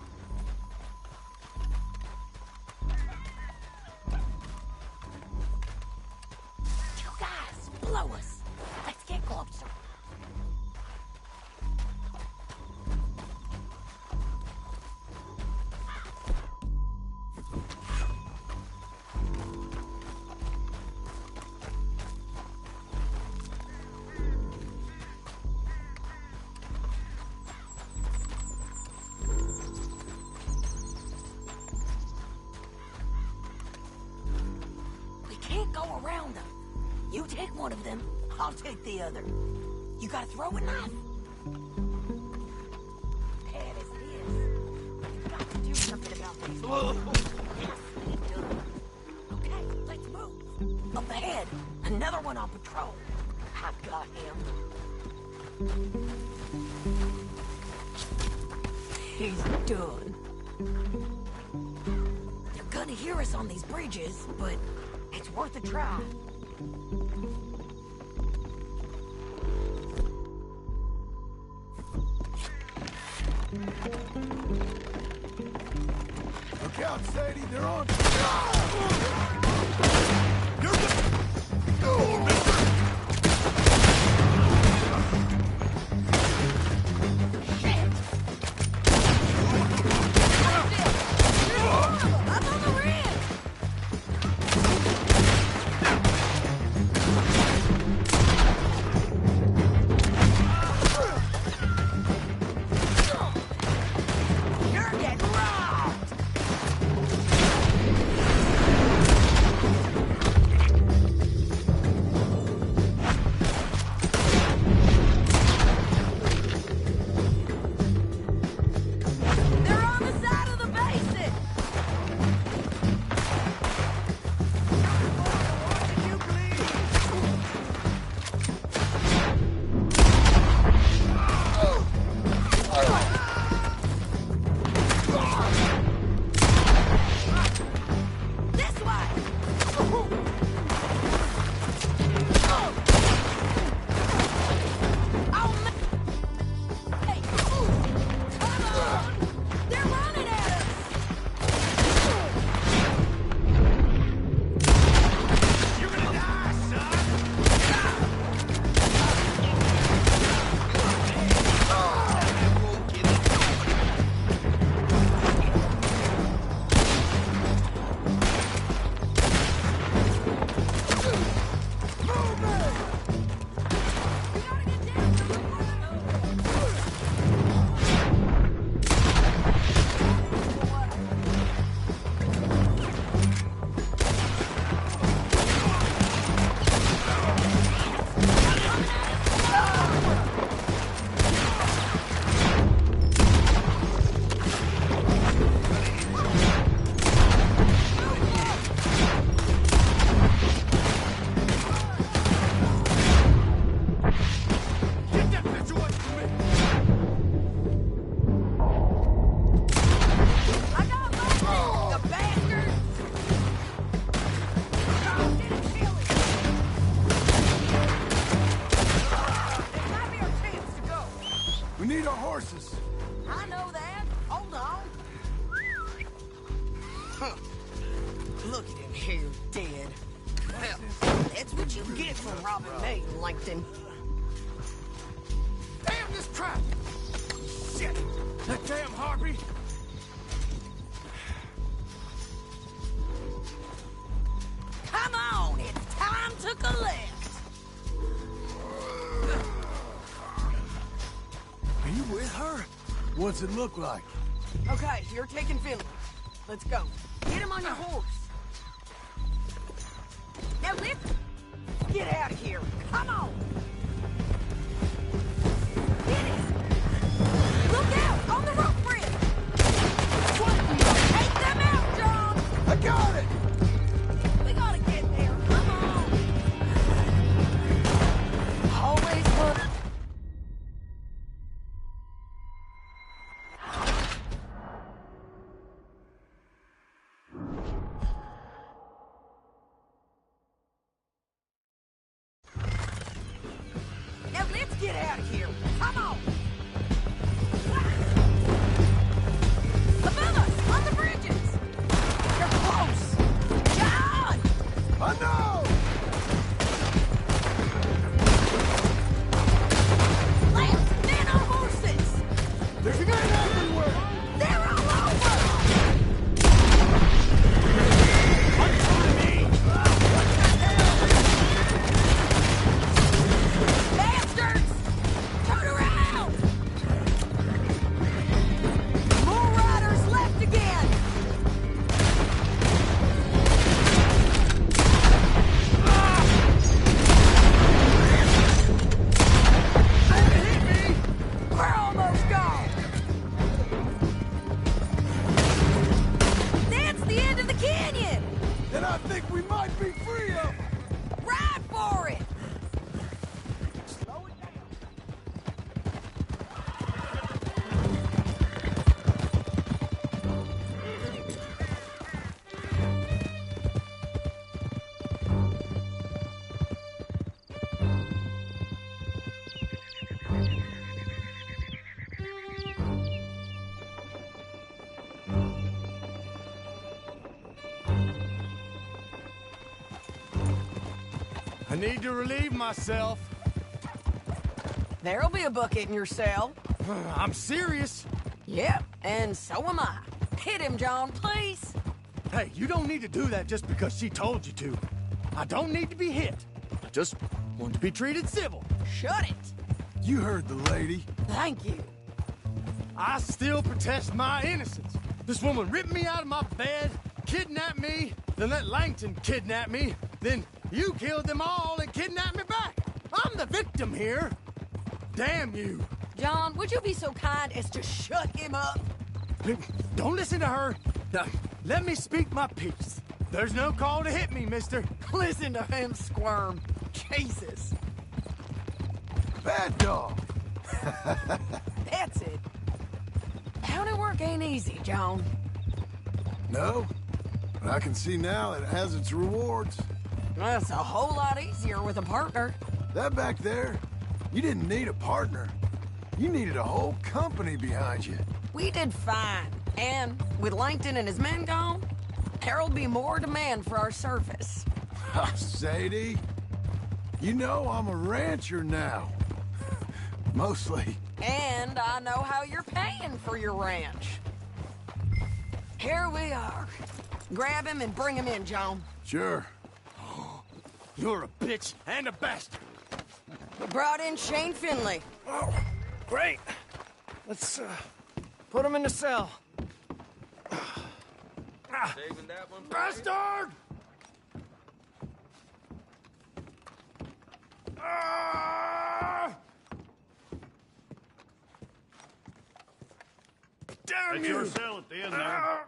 You guys, blow us. Let's get closer. Go around them. You take one of them, I'll take the other. You gotta throw a knife. Bad as it is, you've got to do something about these. Okay, let's move. Up ahead, another one on patrol. I've got him. He's done. They're gonna hear us on these bridges, but it's worth a try. Look out, Sadie, they're on. horses. I know that. Hold on. Huh. Look at him here, dead. Well, that's what you get for robbing me, Langton. Damn this trap! Shit! That damn harpy! Come on, it's time to collect. Are you with her? What's it look like? Okay, you're taking Finley. Let's go. Get him on your horse. Now, lift. Get out of here. Come on. Get it. Look out on the rope bridge. Take them out, John. I got it! We gotta get there. Come on. Always look. Now let's get out of here. Come on. Above us, on the bridges. You're close. John! I know! Lance, men on horses. There's a guy everywhere! They're all over. Bastards! Turn around! More riders left again! We're almost gone! That's the end of the canyon! Then I think we might be free of them! Ride for it! I need to relieve myself. There'll be a bucket in your cell. I'm serious. Yep, and so am I. Hit him, John, please. Hey, you don't need to do that just because she told you to. I don't need to be hit. I just want to be treated civil. Shut it. You heard the lady. Thank you. I still protest my innocence. This woman ripped me out of my bed, kidnapped me, then let Langton kidnap me, then you killed them all and kidnapped me back. I'm the victim here. Damn you. John, would you be so kind as to shut him up? Don't listen to her. Now, let me speak my piece. There's no call to hit me, mister. Listen to him squirm. Jesus. Bad dog. That's it. County work ain't easy, John. No, but I can see now it has its rewards. That's a whole lot easier with a partner. That back there, you didn't need a partner. You needed a whole company behind you. We did fine. And with Langton and his men gone, there'll be more demand for our service. Sadie, you know I'm a rancher now. Mostly. And I know how you're paying for your ranch. Here we are. Grab him and bring him in, John. Sure. You're a bitch and a bastard. We brought in Shane Finley. Oh, great. Let's, put him in the cell. Saving that one for Bastard! Damn That's you! your cell at the end there.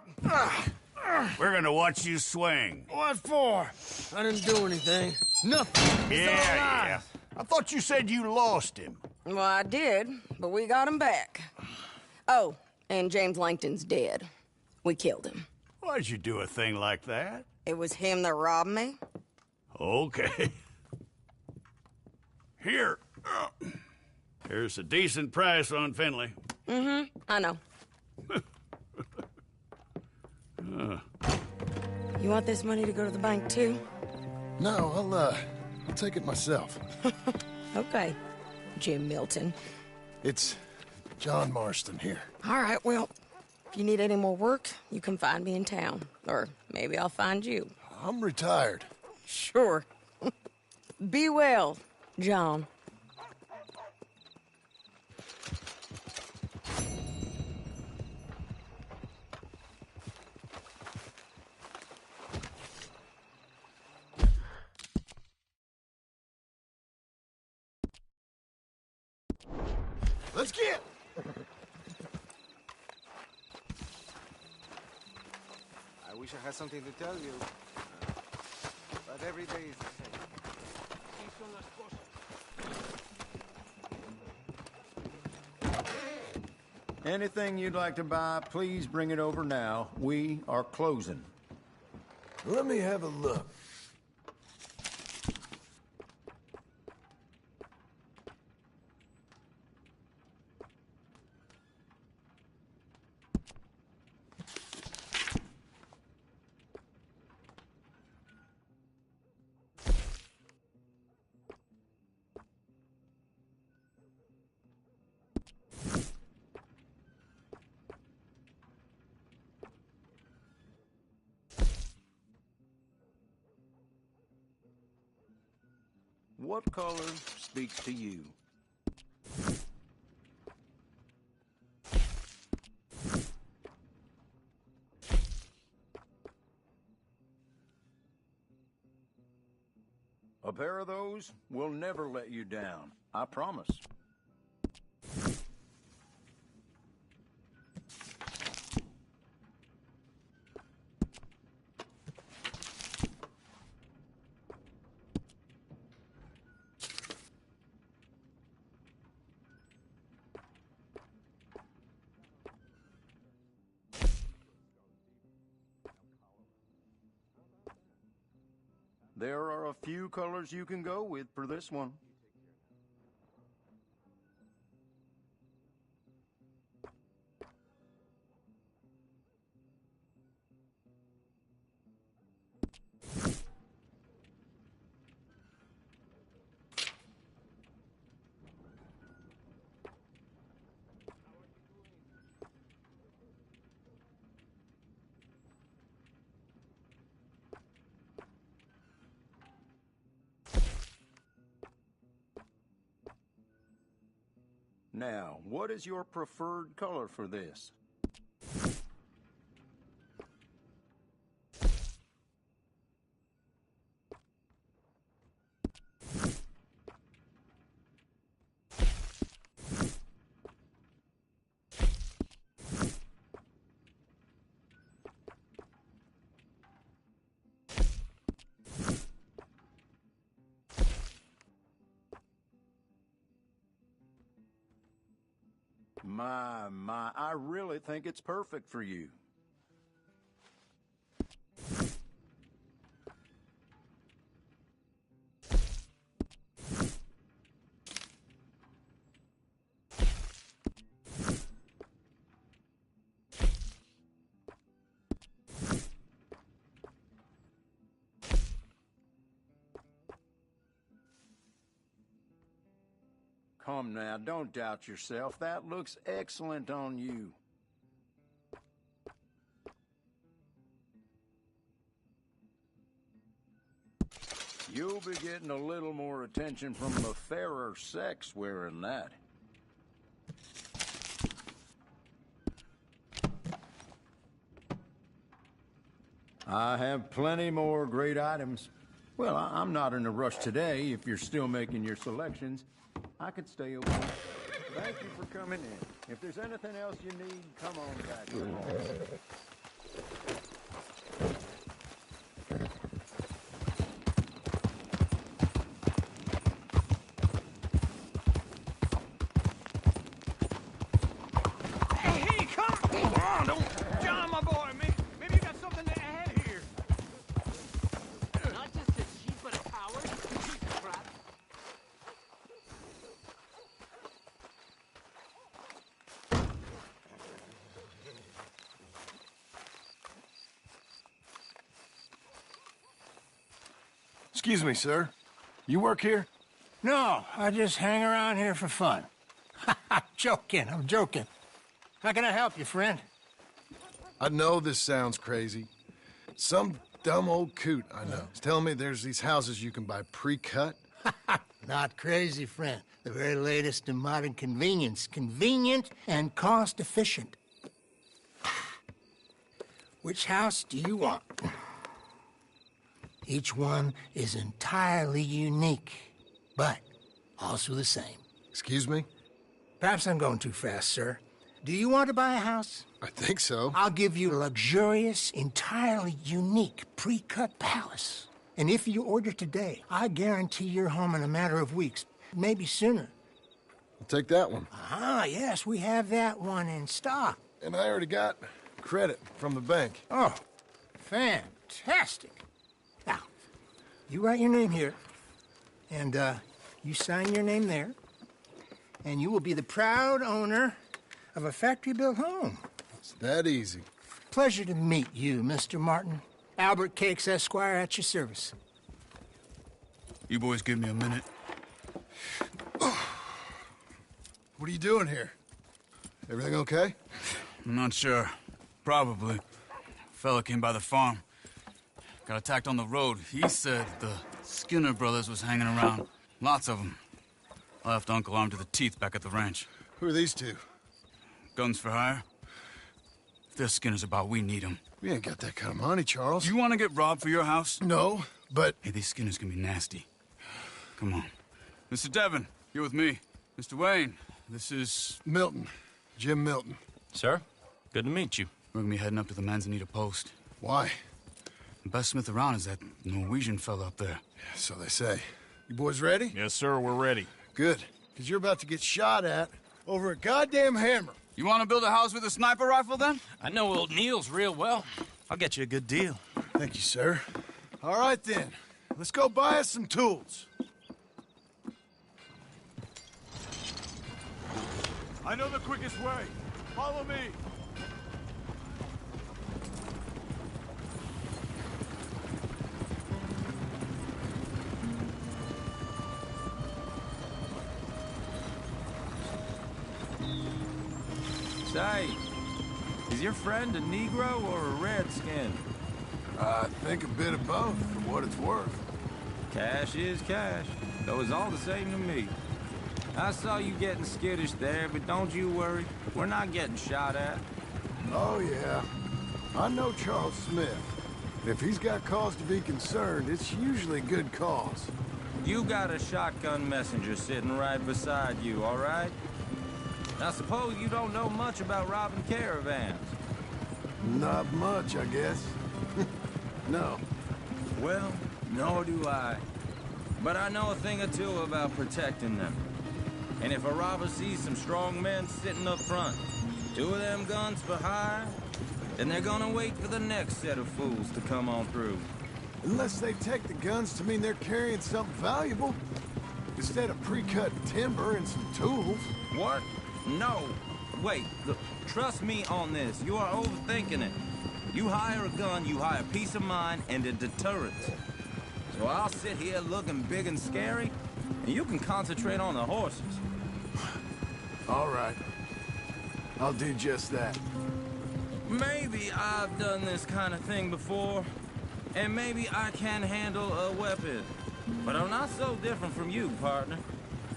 We're gonna watch you swing. What for? I didn't do anything. Nothing. He's alive. I thought you said you lost him. Well, I did, but we got him back. Oh, and James Langton's dead. We killed him. Why'd you do a thing like that? It was him that robbed me. Okay. Here. Here's a decent price on Finley. I know. You want this money to go to the bank, too? No, I'll take it myself. Okay, Jim Milton. It's John Marston here. All right, well, if you need any more work, you can find me in town. Or maybe I'll find you. I'm retired. Sure. Be well, John. Let's get! I wish I had something to tell you. But every day is the same. Anything you'd like to buy, please bring it over now. We are closing. Let me have a look. What color speaks to you? A pair of those will never let you down. I promise. There are a few colors you can go with for this one. Now, what is your preferred color for this? My, I really think it's perfect for you. Come now, don't doubt yourself. That looks excellent on you. You'll be getting a little more attention from the fairer sex wearing that. I have plenty more great items. Well, I'm not in a rush today. If you're still making your selections, I could stay open. Thank you for coming in. If there's anything else you need, come on back. Hey, come on! Don't... John, my boy, maybe you got something to add here. Not just a cheat, but a coward. Piece of crap. Excuse me, sir. You work here? No, I just hang around here for fun. I'm joking. How can I help you, friend? I know this sounds crazy. Some dumb old coot I know is telling me there's these houses you can buy pre-cut. Not crazy, friend. The very latest in modern convenience. Convenient and cost-efficient. Which house do you want? Each one is entirely unique, but also the same. Excuse me? Perhaps I'm going too fast, sir. Do you want to buy a house? I think so. I'll give you a luxurious, entirely unique pre-cut palace. And if you order today, I guarantee you're home in a matter of weeks, maybe sooner. I'll take that one. Ah, yes, we have that one in stock. And I already got credit from the bank. Oh, fantastic. Now, you write your name here, and you sign your name there, and you will be the proud owner of a factory-built home. It's that easy. Pleasure to meet you, Mr. Martin. Albert Cakes, Esquire, at your service. You boys give me a minute. What are you doing here? Everything okay? I'm not sure. Probably. Fella came by the farm. Got attacked on the road. He said the Skinner brothers was hanging around. Lots of them. I left Uncle armed to the teeth back at the ranch. Who are these two? Guns for hire. If they're Skinner's about, we need them. We ain't got that kind of money, Charles. You want to get robbed for your house? No, but... Hey, these Skinners can be nasty. Come on. Mr. Devon, you're with me. Mr. Wayne, this is... Milton. Jim Milton. Sir, good to meet you. We're gonna be heading up to the Manzanita post. Why? The best smith around is that Norwegian fella up there. Yeah, so they say. You boys ready? Yes, sir, we're ready. Good, because you're about to get shot at over a goddamn hammer. You want to build a house with a sniper rifle, then? I know old Neil's real well. I'll get you a good deal. Thank you, sir. All right, then. Let's go buy us some tools. I know the quickest way. Follow me. Say, is your friend a Negro or a Redskin? I think a bit of both, for what it's worth. Cash is cash, though it's all the same to me. I saw you getting skittish there, but don't you worry. We're not getting shot at. Oh, yeah. I know Charles Smith. If he's got cause to be concerned, it's usually good cause. You got a shotgun messenger sitting right beside you, all right? I suppose you don't know much about robbing caravans. Not much, I guess. No. Well, nor do I. But I know a thing or two about protecting them. And if a robber sees some strong men sitting up front, 2 of them guns for hire, then they're gonna wait for the next set of fools to come on through. Unless they take the guns to mean they're carrying something valuable. Instead of pre-cut timber and some tools. What? No. Wait, look, trust me on this. You are overthinking it. You hire a gun, you hire peace of mind and a deterrence. So I'll sit here looking big and scary, and you can concentrate on the horses. All right. I'll do just that. Maybe I've done this kind of thing before, and maybe I can handle a weapon. But I'm not so different from you, partner.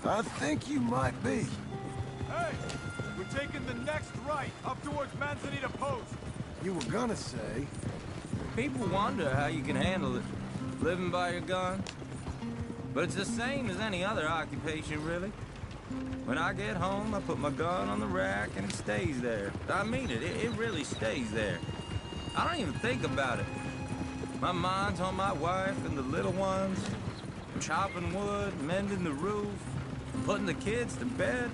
I think you might be. Hey, we're taking the next right, up towards Manzanita Post. You were gonna say... People wonder how you can handle it, living by your gun. But it's the same as any other occupation, really. When I get home, I put my gun on the rack and it stays there. I mean it, it really stays there. I don't even think about it. My mind's on my wife and the little ones. I'm chopping wood, mending the roof, putting the kids to bed.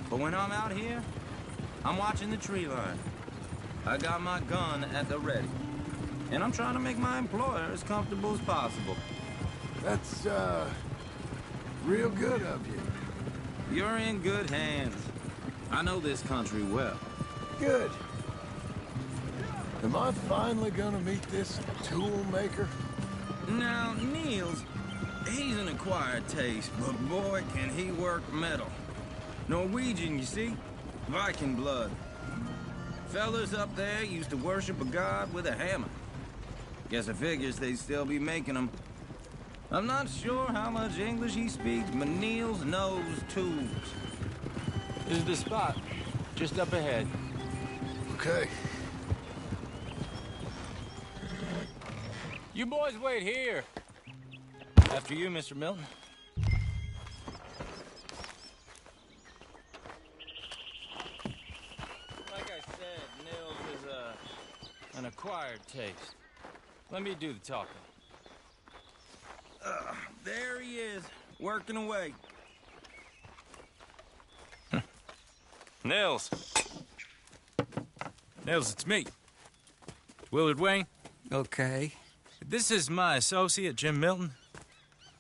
But when I'm out here, I'm watching the tree line. I got my gun at the ready. And I'm trying to make my employer as comfortable as possible. That's, real good of you. You're in good hands. I know this country well. Good. Am I finally gonna meet this tool maker? Now, Niels, he's an acquired taste, but boy, can he work metal. Norwegian, you see? Viking blood. Fellas up there used to worship a god with a hammer. Guess I figures they'd still be making them. I'm not sure how much English he speaks, but Niels knows tools. This is the spot. Just up ahead. Okay. You boys wait here. After you, Mr. Milton. Like I said, Nils is an acquired taste. Let me do the talking. There he is, working away. Nils. Nils, it's me. Willard Wayne. Okay. This is my associate, Jim Milton.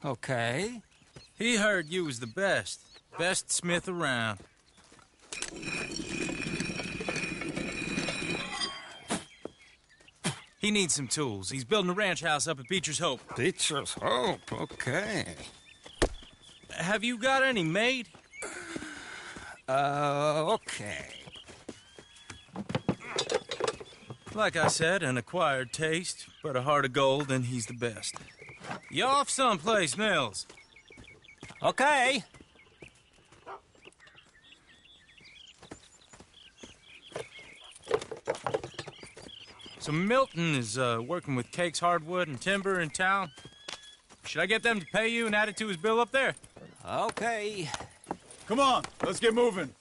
Okay. He heard you was the best. Best smith around. He needs some tools. He's building a ranch house up at Beecher's Hope. Beecher's Hope, okay. Have you got any made? Okay. Like I said, an acquired taste, but a heart of gold, and he's the best. You off someplace, Nils? Okay. So Milton is working with Cake's Hardwood and Timber in town. Should I get them to pay you and add it to his bill up there? Okay. Come on, let's get moving.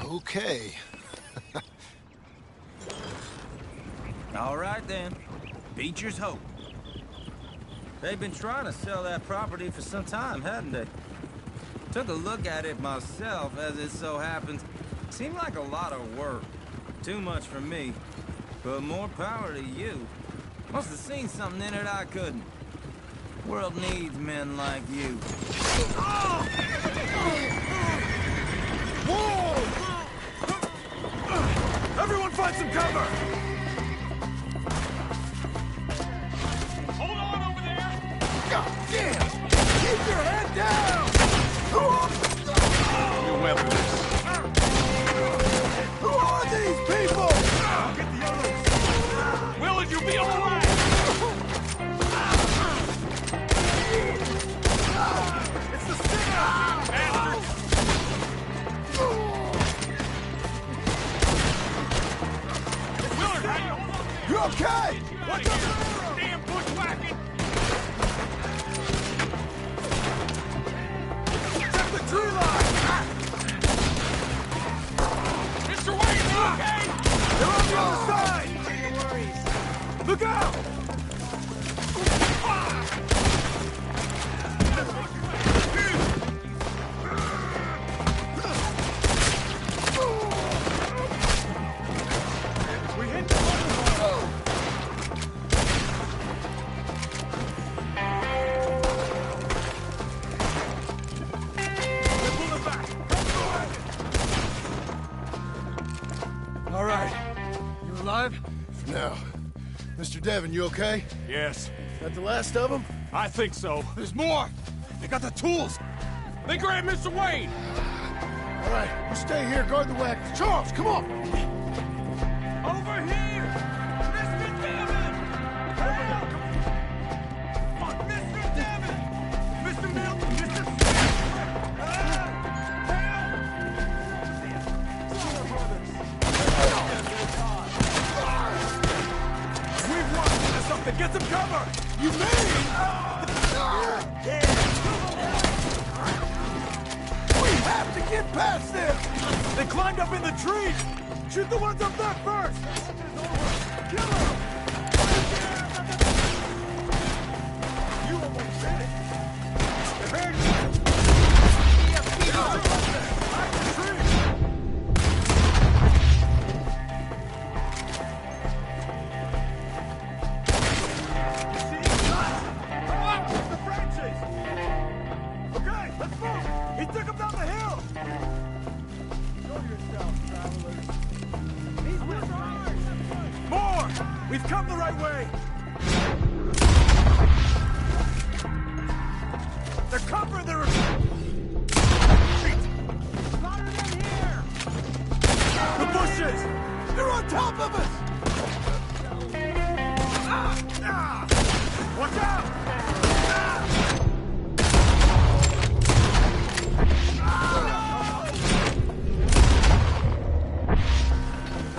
Okay. All right, then. Beecher's Hope. They've been trying to sell that property for some time, hadn't they? Took a look at it myself, as it so happens. Seemed like a lot of work. Too much for me. But more power to you. Must have seen something in it I couldn't. World needs men like you. Whoa! Everyone find some cover! Hold on over there! God damn! Keep your head down! You weapons. Who are these people? I'll get the others! Willard, you'll be all right! It's the stinger! Bastards! Willard, how you hold on? You okay? What's up? Damn bushwhacking! Check the tree line! Mr. Wayne, you okay? They're on the other side! Look out! We hit the All right. You alive? For now. Mr. Devon, you okay? Yes. That the last of them? I think so. There's more! They got the tools! They grabbed Mr. Wayne! All right, you stay here, guard the wagon. Charles, come on! Over here! Mr. Devon! Help! Fuck, Mr. Devon! Mr. Milton! Mr. We've won! There's something! Get some cover! You mean? We have to get past them! They climbed up in the trees! Shoot the ones up there first! Kill them! You almost did it! They're very hide the tree! Okay, let's move! He took him down the hill! Show yourself, travelers. He's with ours! More! We've come the right way! They're covering the retreat! Louder than here! The bushes! They're on top of us! Watch out!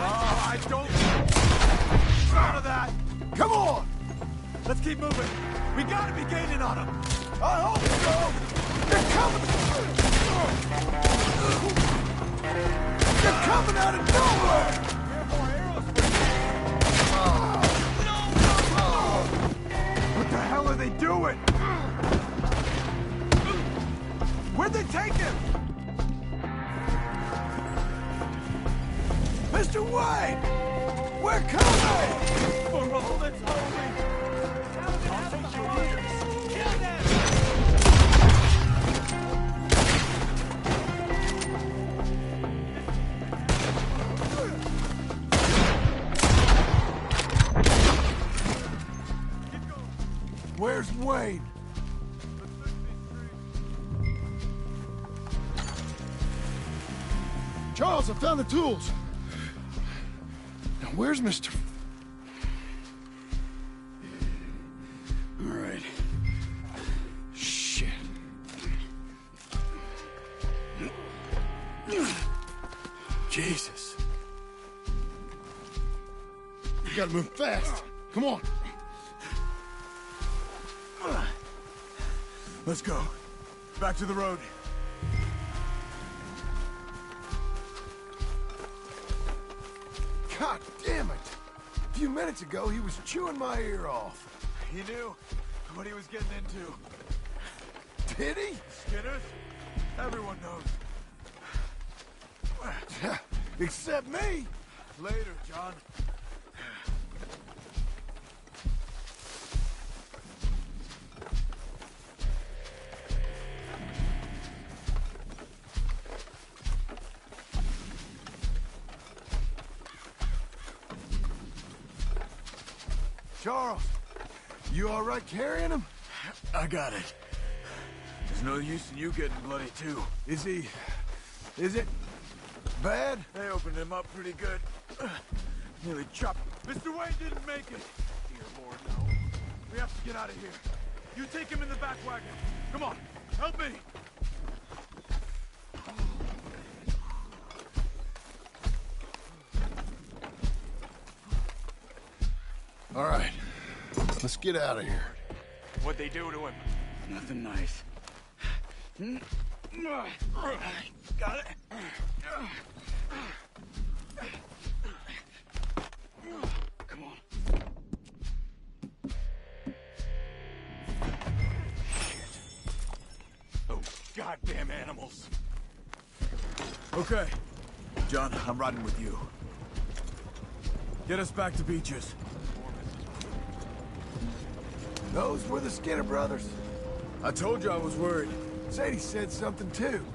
I don't... None of that! Come on! Let's keep moving. We gotta be gaining on them. I hope so! They're coming! They're coming out of nowhere! We have more arrows for you! What the hell are they doing? Where'd they take him? Mr. Wayne! We're coming! For all that's holy! I'll take your leaders! Kill them! Where's Wayne? Charles, I found the tools. Now, where's Mr. All right. Shit. Jesus. You gotta move fast. Come on. Let's go. Back to the road. God damn it. A few minutes ago, he was chewing my ear off. He knew what he was getting into. Did he? Skinners? Everyone knows. Except me. Later, John. Charles, you all right carrying him? I got it. There's no use in you getting bloody, too. Is it bad? They opened him up pretty good. Nearly chopped. Mr. Wayne didn't make it. Dear Lord, no. We have to get out of here. You take him in the back wagon. Come on, help me. All right, let's get out of here. What'd they do to him? Nothing nice. Got it. Come on. Oh, goddamn animals. Okay. John, I'm riding with you. Get us back to Beaches. Those were the Skinner brothers. I told you I was worried. Sadie said something too.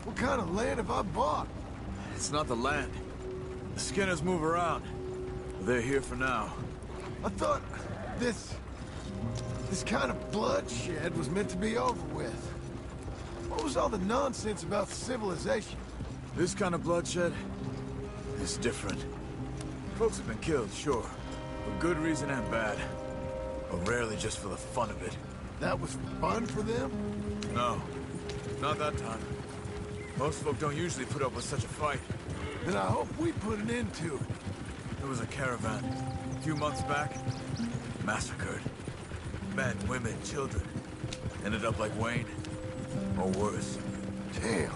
What kind of land have I bought? It's not the land. The Skinners move around. They're here for now. I thought this kind of bloodshed was meant to be over with. What was all the nonsense about civilization? This kind of bloodshed is different. Folks have been killed, sure. For good reason and bad. But rarely just for the fun of it. That was fun for them? No. Not that time. Most folk don't usually put up with such a fight. Then I hope we put an end to it. There was a caravan. A few months back. Massacred. Men, women, children. Ended up like Wayne. Or worse. Damn.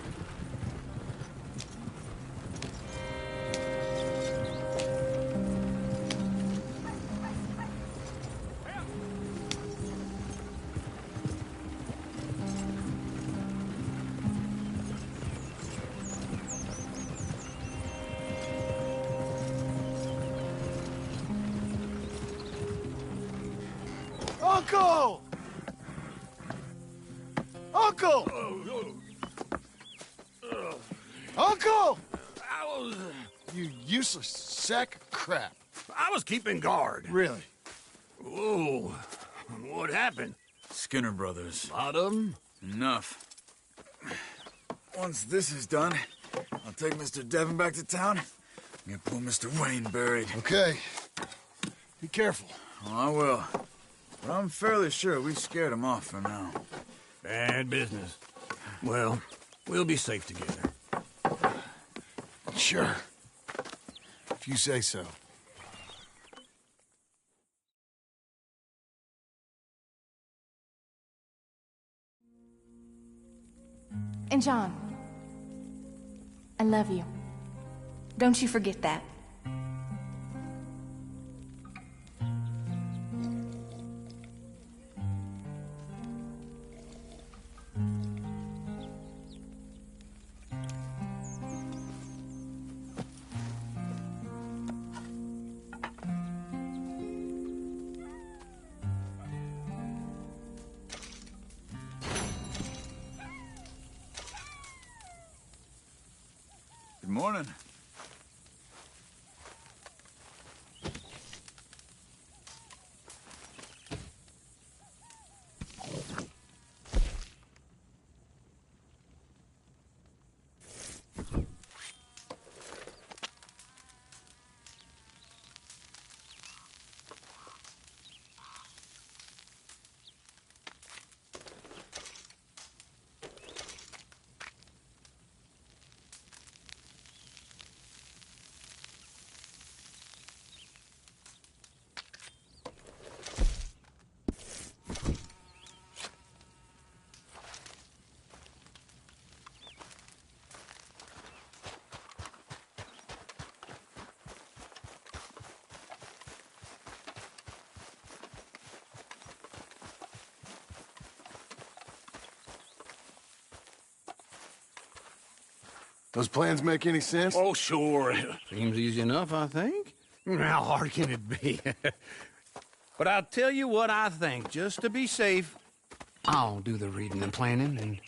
Uncle! Uncle! Uncle! You useless sack of crap. I was keeping guard. Really? Whoa. What happened? Skinner brothers. A lot of them? Enough. Once this is done, I'll take Mr. Devon back to town and get poor Mr. Wayne buried. Okay. Be careful. Oh, I will. But I'm fairly sure we scared him off for now. Bad business. Well, we'll be safe together. Sure. If you say so. And John, I love you. Don't you forget that. Good morning. Those plans make any sense? Oh, sure. Seems easy enough, I think. How hard can it be? But I'll tell you what I think, just to be safe. I'll do the reading and planning, and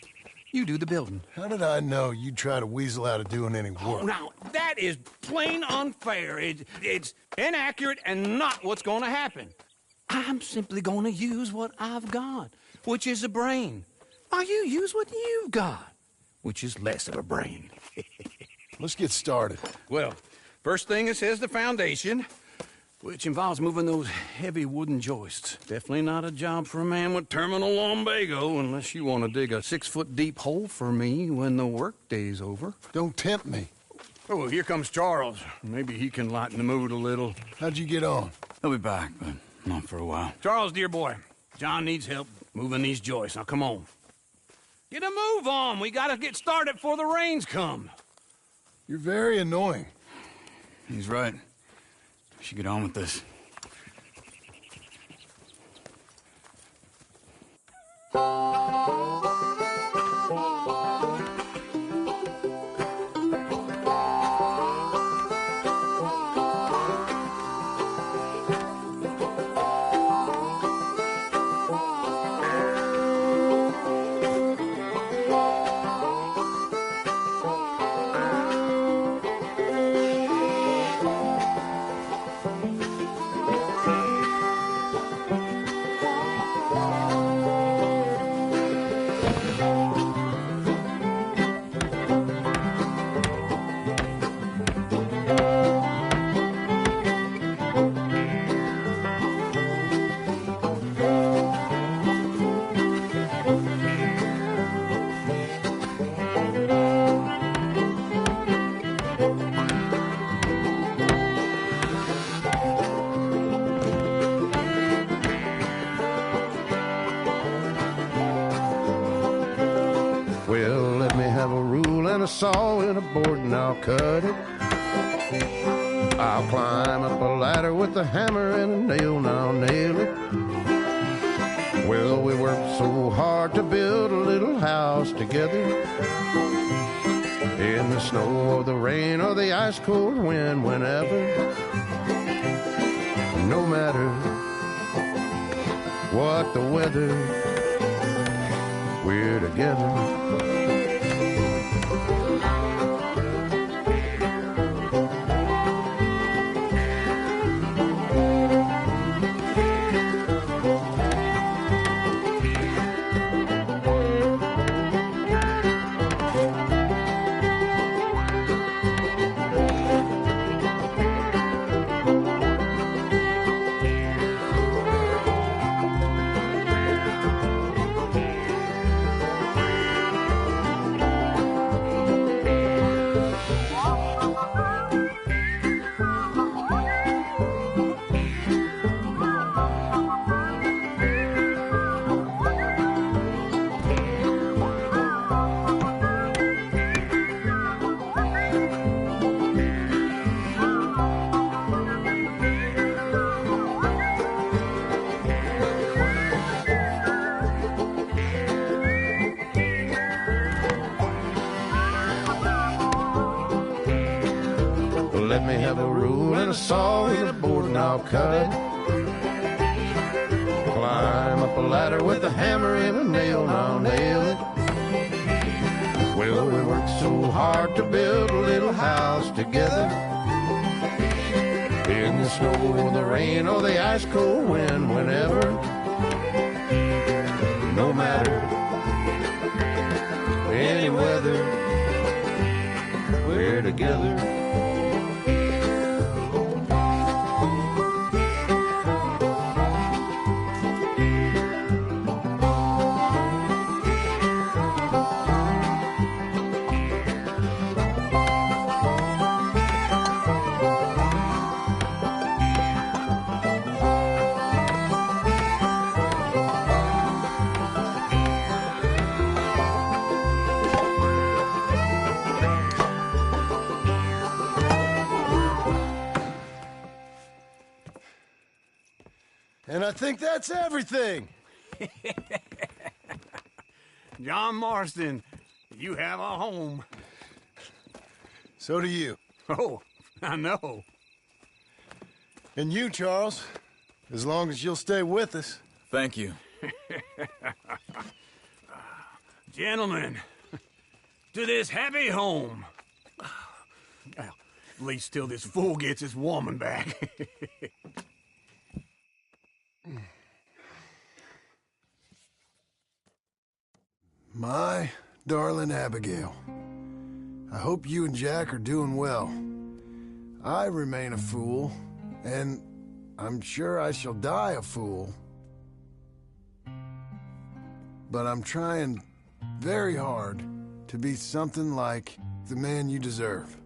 you do the building. How did I know you'd try to weasel out of doing any work? Oh, now, that is plain unfair. It's inaccurate and not what's going to happen. I'm simply going to use what I've got, which is a brain. While you use what you've got, which is less of a brain. Let's get started. Well, first thing it says the foundation, which involves moving those heavy wooden joists. Definitely not a job for a man with terminal lumbago, unless you want to dig a 6-foot deep hole for me when the workday's over. Don't tempt me. Oh, here comes Charles. Maybe he can lighten the mood a little. How'd you get on? He'll be back, but not for a while. Charles, dear boy, John needs help moving these joists. Now, come on. Get a move on. We gotta get started before the rains come. You're very annoying. He's right. We should get on with this. Well, let me have a rule and a saw and a board and I'll cut it. I'll climb up a ladder with a hammer and a nail and I'll nail it. Well, we worked so hard to build a little house together. In the snow or the rain or the ice cold wind, whenever. No matter what the weather, we're together. a saw and a board and I'll cut it. Climb up a ladder with a hammer and a nail and I'll nail it. Well, we worked so hard to build a little house together. In the snow, the rain, or the ice cold wind, whenever. No matter any weather, we're together. And I think that's everything. John Marston, you have a home. So do you. Oh, I know. And you, Charles, as long as you'll stay with us. Thank you. Gentlemen, to this happy home. Well, at least till this fool gets his woman back. My darling Abigail, I hope you and Jack are doing well. I remain a fool, and I'm sure I shall die a fool. But I'm trying very hard to be something like the man you deserve.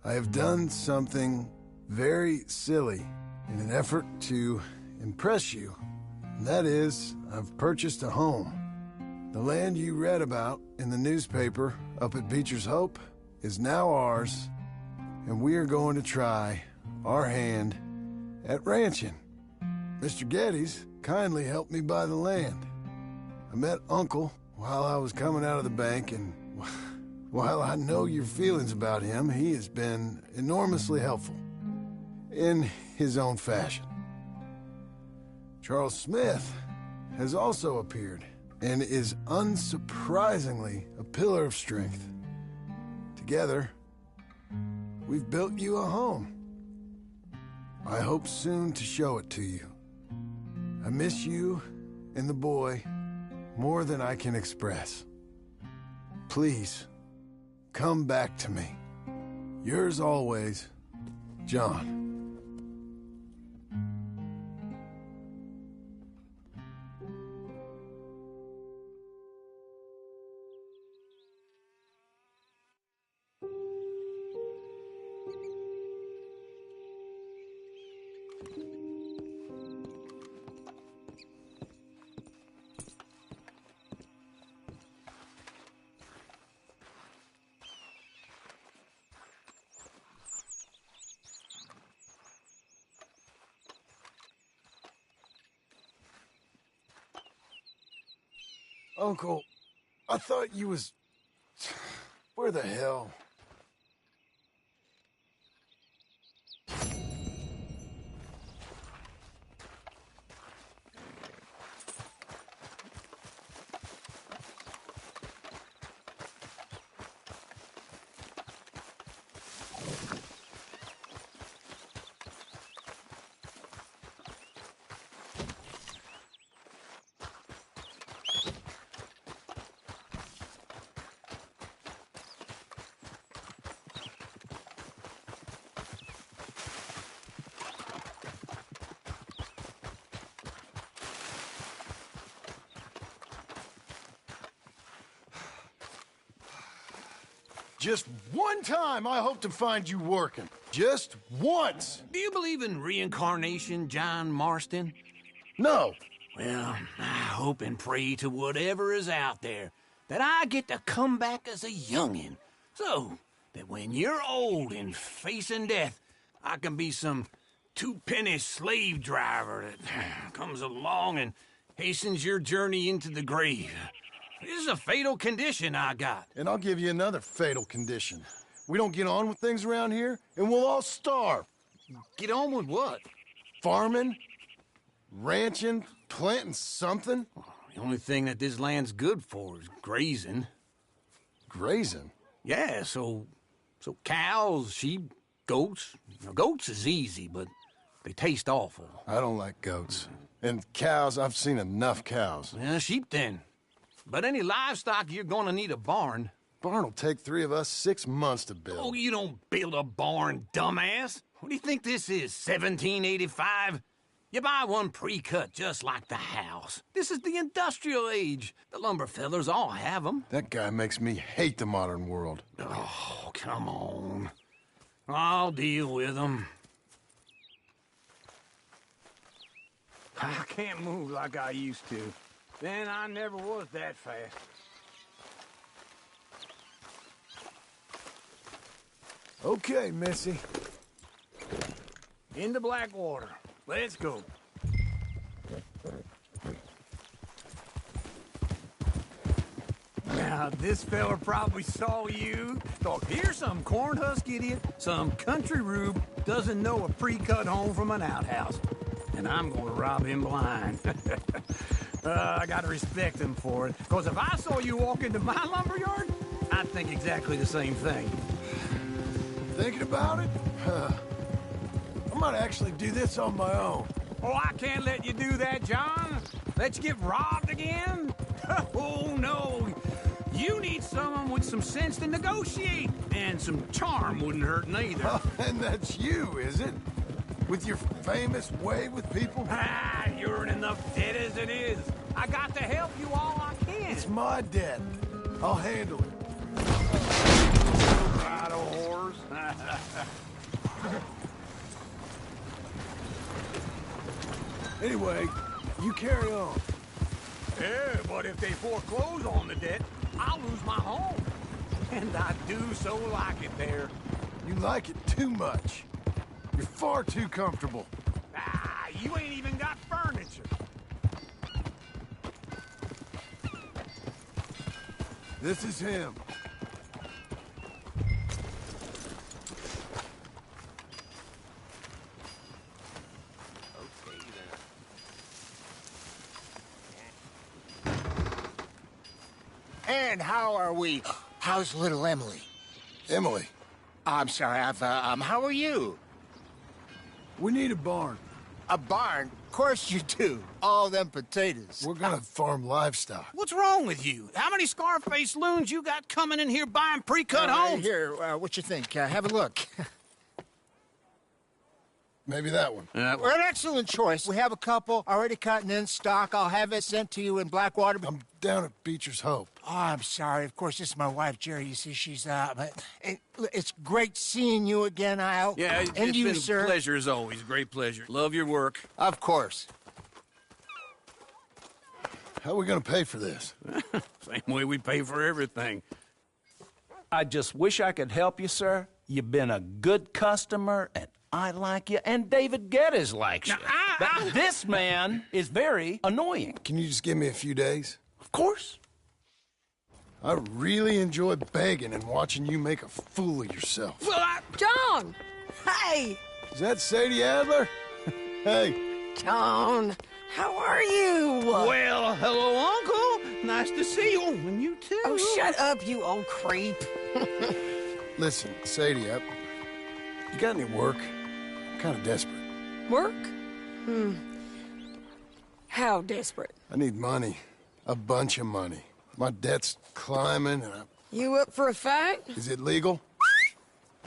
I have done something very silly in an effort to impress you. And that is, I've purchased a home. The land you read about in the newspaper up at Beecher's Hope is now ours, and we are going to try our hand at ranching. Mr. Geddes kindly helped me buy the land. I met Uncle while I was coming out of the bank, and while I know your feelings about him, he has been enormously helpful in his own fashion. Charles Smith has also appeared and is unsurprisingly a pillar of strength. Together, we've built you a home. I hope soon to show it to you. I miss you and the boy more than I can express. Please, come back to me. Yours always, John. Uncle, I thought you was... Where the hell? Just one time I hope to find you working. Just once. Do you believe in reincarnation, John Marston? No. Well, I hope and pray to whatever is out there that I get to come back as a youngin', so that when you're old and facing death, I can be some two-penny slave driver that comes along and hastens your journey into the grave. This is a fatal condition I got. And I'll give you another fatal condition. We don't get on with things around here, and we'll all starve. Get on with what? Farming? Ranching? Planting something? The only thing that this land's good for is grazing. Grazing? Yeah, so cows, sheep, goats. Now, goats is easy, but they taste awful. I don't like goats. And cows, I've seen enough cows. Yeah, sheep then. But any livestock, you're gonna need a barn. Barn will take 3 of us 6 months to build. Oh, you don't build a barn, dumbass. What do you think this is, 1785? You buy one pre-cut just like the house. This is the industrial age. The lumber fellers all have them. That guy makes me hate the modern world. Oh, come on. I'll deal with them. I can't move like I used to. Then I never was that fast. Okay, Missy. Into Blackwater. Let's go. Now, this fella probably saw you. Thought, here's some corn husk idiot, some country rube, doesn't know a pre-cut home from an outhouse. And I'm gonna rob him blind. I gotta respect him for it. Because if I saw you walk into my lumberyard, I'd think exactly the same thing. Thinking about it? I might actually do this on my own. Oh, I can't let you do that, John. Let you get robbed again? Oh, no. You need someone with some sense to negotiate. And some charm wouldn't hurt neither. Oh, and that's you, is it? With your famous way with people? Ah, you're in enough debt as it is. I got to help you all I can. It's my debt. I'll handle it. Ride a horse. Anyway, you carry on. Yeah, but if they foreclose on the debt, I'll lose my home. And I do so like it there. You like it too much. You're far too comfortable. Ah, you ain't even got furniture. This is him. And how are we? How's little Emily? Emily? I'm sorry, how are you? We need a barn. A barn? Of course you do. All them potatoes. We're gonna farm livestock. What's wrong with you? How many Scarface loons you got coming in here buying pre-cut homes? Here, what you think? Have a look. Maybe that one. We're an excellent choice. We have a couple already cut and in stock. I'll have it sent to you in Blackwater. I'm down at Beecher's Hope. Oh, I'm sorry. Of course, this is my wife, Jerry. You see, she's but it's great seeing you again, Al. Yeah, and it's you, been sir. a pleasure as always. Great pleasure. Love your work. Of course. How are we gonna pay for this? Same way we pay for everything. I just wish I could help you, sir. You've been a good customer, and I like you, and David Geddes likes you. But this man is very annoying. Can you just give me a few days? Of course. I really enjoy begging and watching you make a fool of yourself. Well, John! Hey! Is that Sadie Adler? Hey. John, how are you? Well, hello, Uncle. Nice to see you. And you too. Oh, shut up, you old creep. Listen, Sadie, you got any work? I'm kind of desperate. Work? How desperate? I need money. A bunch of money. My debt's climbing and You up for a fight? Is it legal?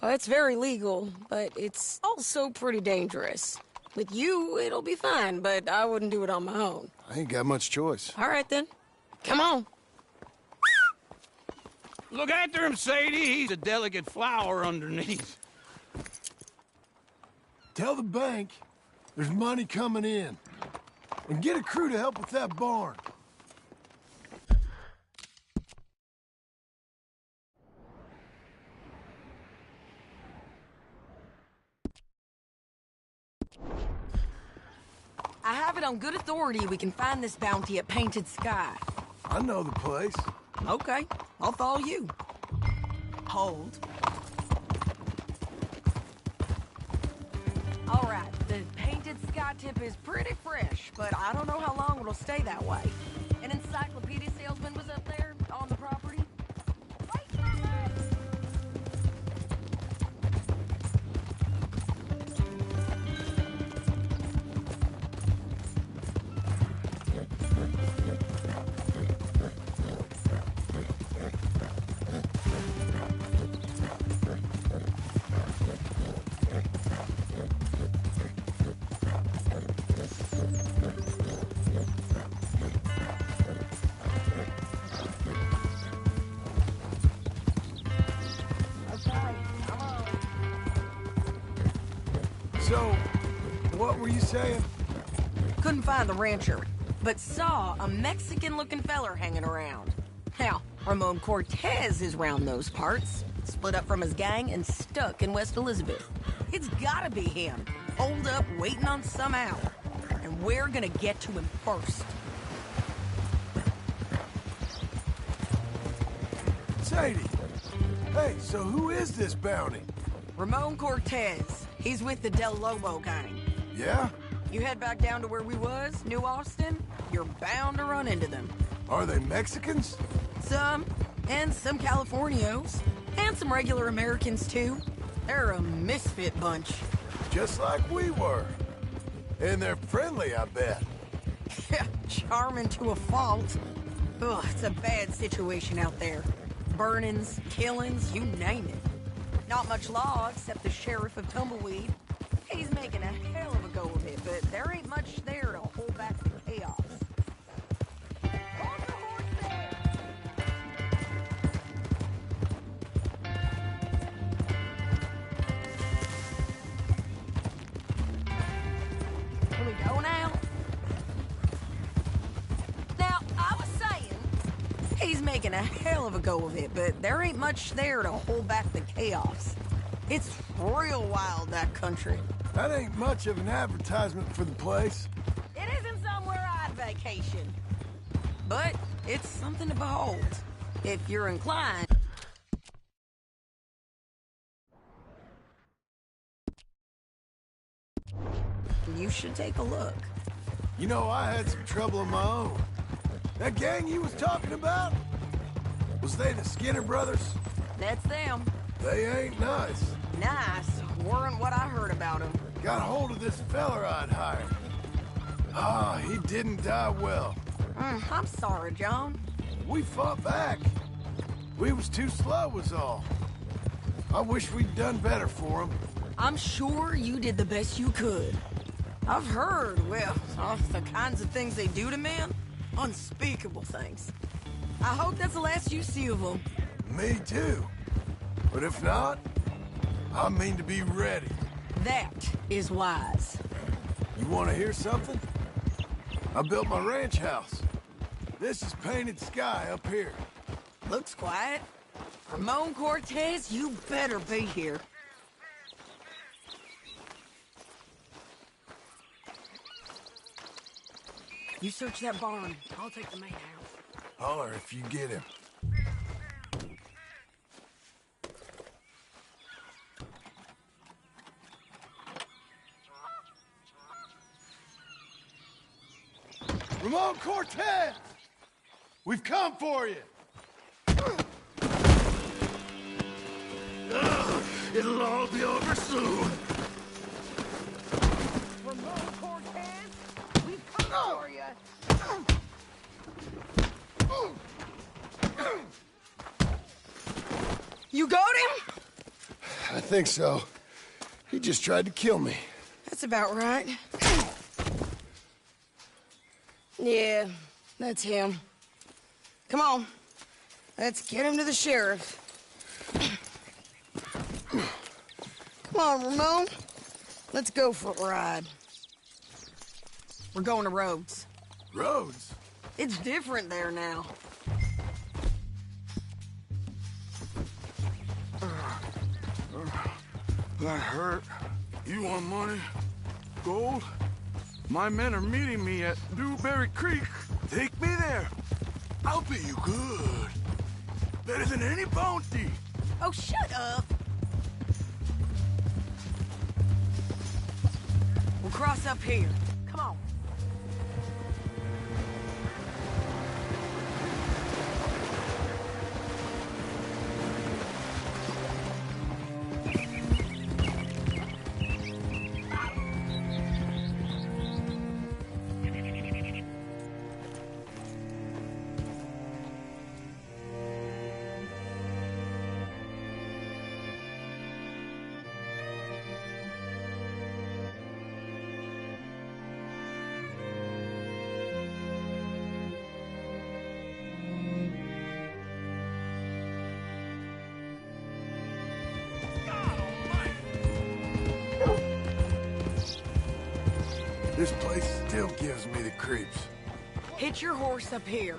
Well, it's very legal, but it's also pretty dangerous. With you, it'll be fine, but I wouldn't do it on my own. I ain't got much choice. All right, then. Come on. Look after him, Sadie. He's a delicate flower underneath. Tell the bank there's money coming in. And get a crew to help with that barn. I have it on good authority we can find this bounty at Painted Sky. I know the place. Okay, I'll follow you. Hold. All right, the painted sky tip is pretty fresh, but I don't know how long it'll stay that way. An encyclopedia salesman was up there on the property. Wait for me! So, what were you saying? Couldn't find the rancher, but saw a Mexican-looking feller hanging around. Now, Ramon Cortez is round those parts, split up from his gang and stuck in West Elizabeth. It's gotta be him, holed up waiting on some owl. And we're gonna get to him first. Sadie! Hey, so who is this bounty? Ramon Cortez. He's with the Del Lobo gang. Yeah? You head back down to where we was, New Austin, you're bound to run into them. Are they Mexicans? Some, and some Californios, and some regular Americans too. They're a misfit bunch. Just like we were. And they're friendly, I bet. Yeah, charming to a fault. Ugh, it's a bad situation out there. Burnings, killings, you name it. Not much law except the sheriff of Tumbleweed. He's making a hell of a go of it, but there ain't much there to hold back the chaos. Hold the horse there! Can we go now? Now, I was saying, he's making a hell of a go of it, but there ain't much there to hold back the chaos. It's real wild, that country. That ain't much of an advertisement for the place. It isn't somewhere I'd vacation. But it's something to behold, if you're inclined. You should take a look. You know, I had some trouble of my own. That gang you was talking about? Was they the Skinner brothers? That's them. They ain't nice. Nice weren't what I heard about them. Got hold of this feller I'd hired. Ah, he didn't die well. I'm sorry, John. We fought back. We was too slow was all. I wish we'd done better for him. I'm sure you did the best you could. I've heard, well, of the kinds of things they do to men. Unspeakable things. I hope that's the last you see of them. Me too. But if not, I mean to be ready. That is wise. You want to hear something? I built my ranch house. This is painted sky up here. Looks quiet. Ramon Cortez, you better be here. You search that barn. I'll take the main house. Holler if you get him. Ramon Cortez! We've come for you! It'll all be over soon. Ramon Cortez, we've come for you. You got him? I think so. He just tried to kill me. That's about right. Yeah, that's him. Come on. Let's get him to the sheriff. Come on, Ramon. Let's go for a ride. We're going to Rhodes. Rhodes? It's different there now. That hurt. You want money? Gold? My men are meeting me at Newberry Creek. Take me there. I'll pay you good. Better than any bounty. Oh, shut up. cross up here. Come on. This place still gives me the creeps. Hitch your horse up here.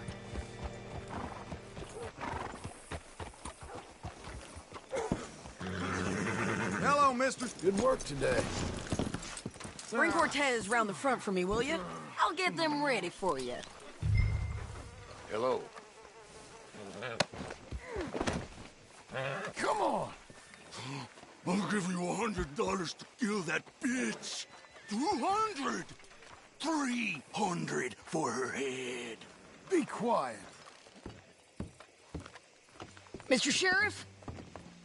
Hello, mister. Good work today. Bring Cortez round the front for me, will you? I'll get them ready for you. Hello. Come on. I'll give you $100 to kill that bitch. 200. 300 for her head. Be quiet. Mr. Sheriff?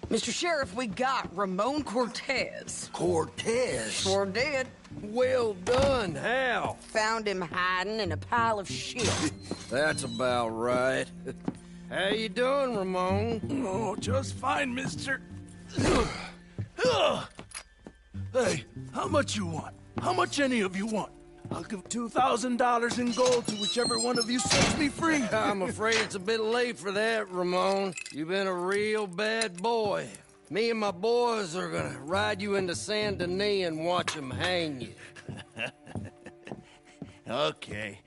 Mr. Sheriff, we got Ramon Cortez. Cortez? Sure did. Well done. How? Found him hiding in a pile of shit. That's about right. How you doing, Ramon? Oh, just fine, mister. Hey, how much you want? How much any of you want? I'll give $2,000 in gold to whichever one of you sets me free. I'm afraid it's a bit late for that, Ramon. You've been a real bad boy. Me and my boys are gonna ride you into Saint Denis and watch them hang you. Okay,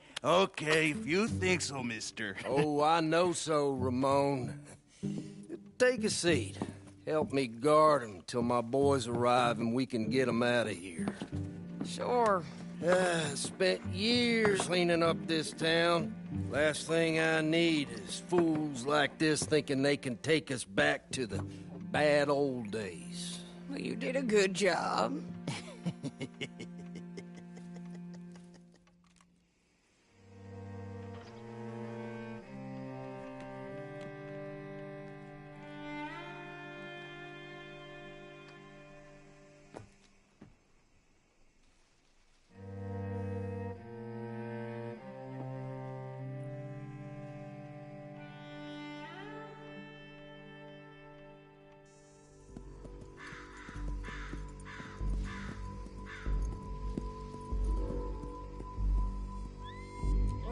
if you think so, mister. Oh, I know so, Ramon. Take a seat. Help me guard them till my boys arrive and we can get them out of here. Sure. Spent years cleaning up this town. Last thing I need is fools like this thinking they can take us back to the bad old days. Well, you did a good job.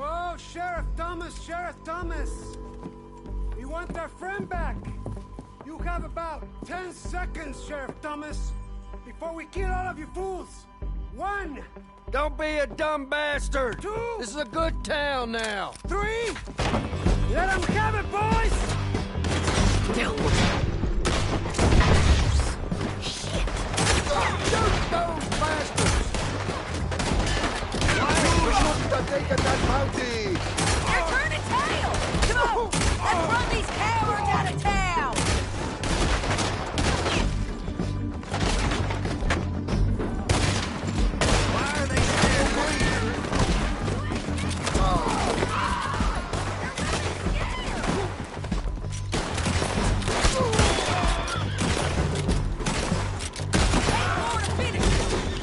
Oh, Sheriff Thomas! We want our friend back! You have about 10 seconds, Sheriff Thomas, before we kill all of you fools! 1! Don't be a dumb bastard! 2! This is a good town now! 3! Let them have it, boys! Shoot those bastards! Take that bounty! They're turning tail! Come on! Let's run these cowards out of town! Why are they still breathing?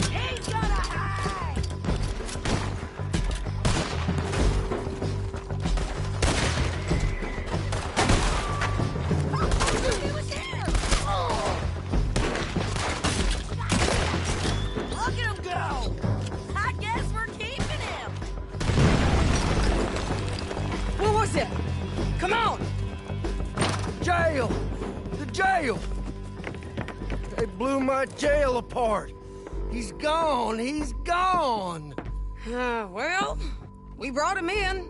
He's gonna hide! Look at him go! I guess we're keeping him! What was it? Come on! Jail! The jail! They blew my jail apart! He's gone! He's gone! Well, we brought him in.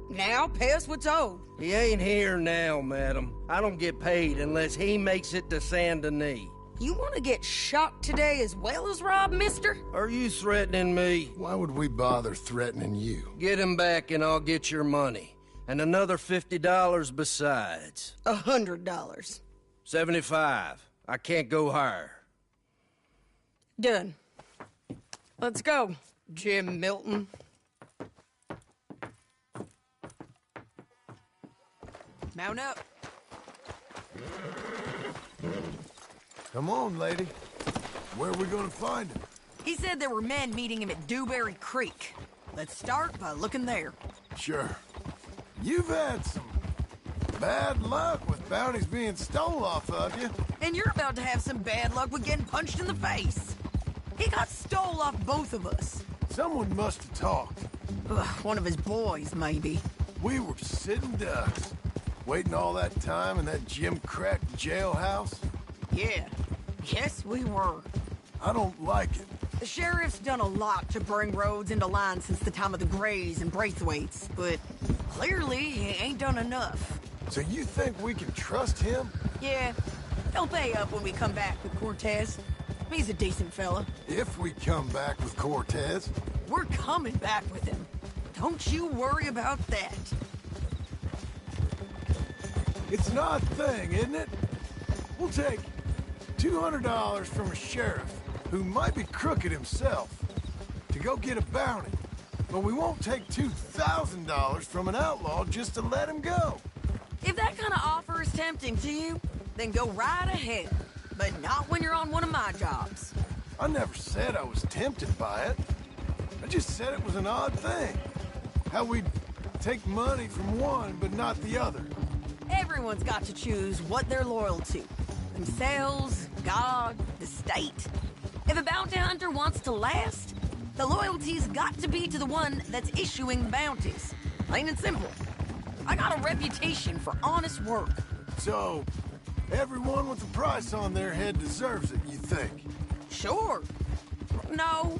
Now pay us what's owed. He ain't here now, madam. I don't get paid unless he makes it to Saint Denis. You want to get shot today as well as rob, mister? Are you threatening me? Why would we bother threatening you? Get him back and I'll get your money. And another $50 besides. $100. 75. I can't go higher. Done. Let's go, Jim Milton. Mount up. Come on, lady. Where are we gonna find him? He said there were men meeting him at Dewberry Creek. Let's start by looking there. Sure. You've had some bad luck with bounties being stole off of you. And you're about to have some bad luck with getting punched in the face. He got stole off both of us. Someone must have talked. Ugh, one of his boys, maybe. We were sitting ducks, waiting all that time in that gim-crack jailhouse. Yeah. Yes, we were. I don't like it. The sheriff's done a lot to bring roads into line since the time of the Grays and Braithwaites, but clearly he ain't done enough. So you think we can trust him? Yeah. He'll pay up when we come back with Cortez. He's a decent fella. If we come back with Cortez. We're coming back with him. Don't you worry about that. It's an odd thing, isn't it? We'll take $200 from a sheriff who might be crooked himself to go get a bounty, but we won't take $2,000 from an outlaw just to let him go. If that kind of offer is tempting to you, then go right ahead. But not when you're on one of my jobs. I never said I was tempted by it. I just said it was an odd thing. How we'd take money from one but not the other. Everyone's got to choose what they're loyal to. Themselves, God, the state. If a bounty hunter wants to last, the loyalty's got to be to the one that's issuing bounties. Plain and simple. I got a reputation for honest work. So, everyone with a price on their head deserves it, you think? Sure. No,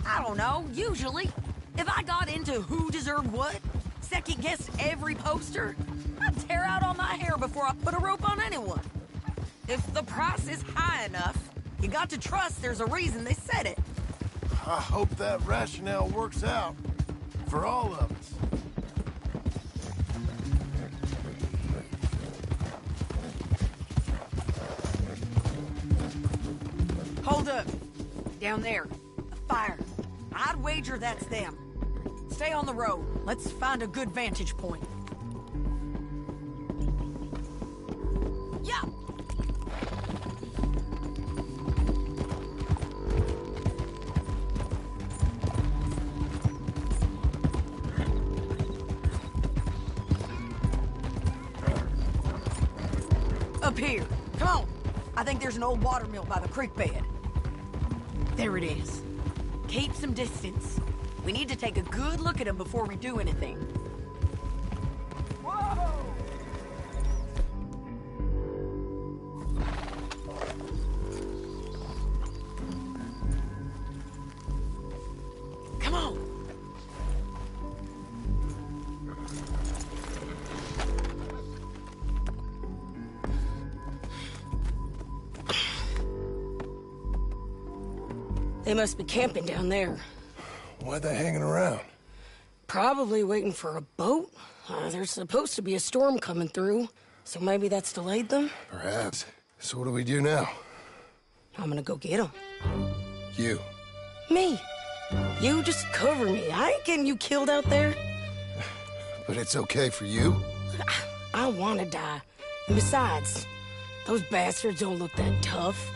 I don't know, usually. If I got into who deserved what, second-guessed every poster, I'd tear out all my hair before I put a rope on anyone. If the price is high enough, you got to trust there's a reason they said it. I hope that rationale works out for all of us. Hold up. Down there. A fire. I'd wager that's them. Stay on the road. Let's find a good vantage point. Yeah! Up here. Come on. I think there's an old water mill by the creek bed. There it is. Keep some distance. We need to take a good look at him before we do anything. Whoa! Come on! They must be camping down there. Why are they hanging around? Probably waiting for a boat. There's supposed to be a storm coming through, so maybe that's delayed them? Perhaps. So what do we do now? I'm gonna go get them. You. Me. You just cover me. I ain't getting you killed out there. But it's okay for you? I want to die. And besides, those bastards don't look that tough.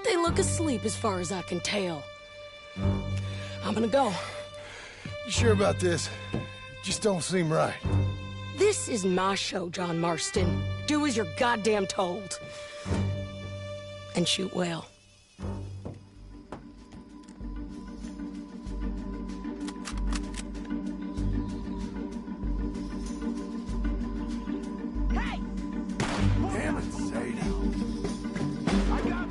They look asleep as far as I can tell. I'm gonna go. You sure about this? Just don't seem right. This is my show, John Marston. Do as you're goddamn told. And shoot well. Hey! Damn it, Sadie. I got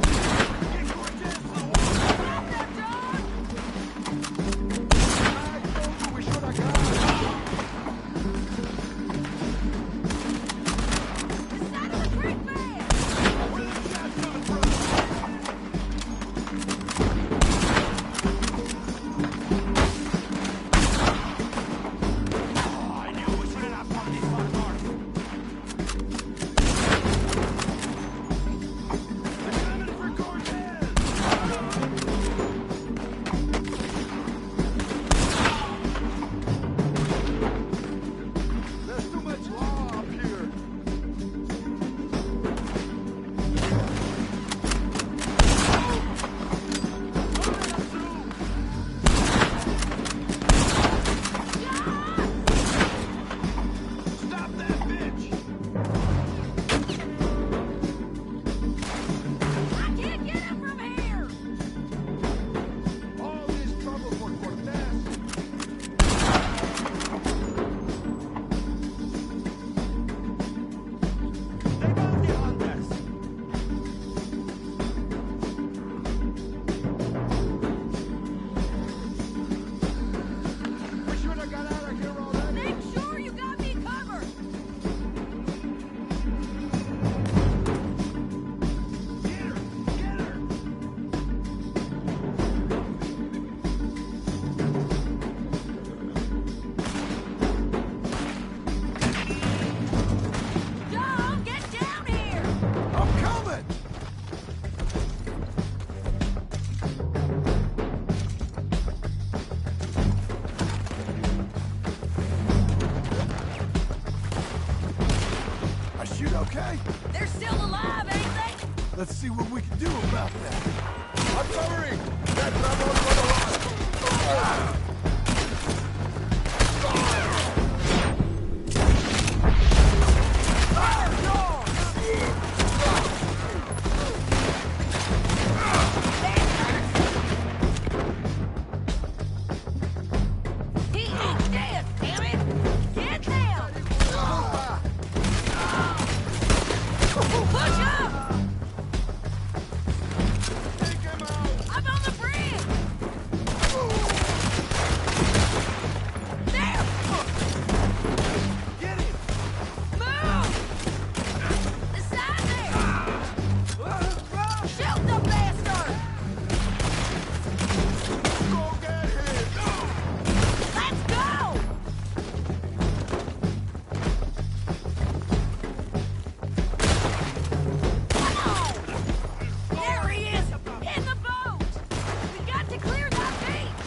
My chute okay? They're still alive, ain't they? Let's see what we can do about that. I'm covering! That Ramon run alive! He ain't dead, damn it! Get down! Push up! Up on the bridge! There! Get him! Move! The side there! Shoot the bastard! Go get him! Let's go! There he is! In the boat! We got to clear that beach!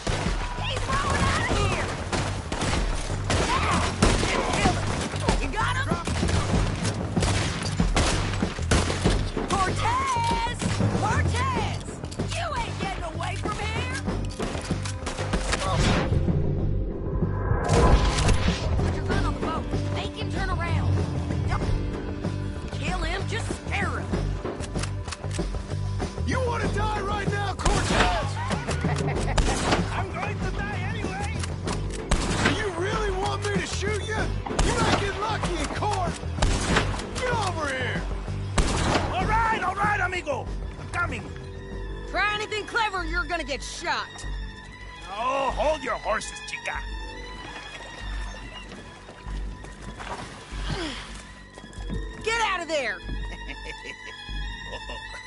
He's rolling out of here! Yeah! You got him? Cortez! Cortez! You ain't getting away from here! Put your gun on the boat. Make him turn around. Yep. Kill him, just spare him. You want to die right now, Cortez? I'm going to die anyway! You really want me to shoot you? You might get lucky in court. Get over here. All right, amigo. I'm coming. Try anything clever, you're gonna get shot. Oh, hold your horses, chica. Get out of there!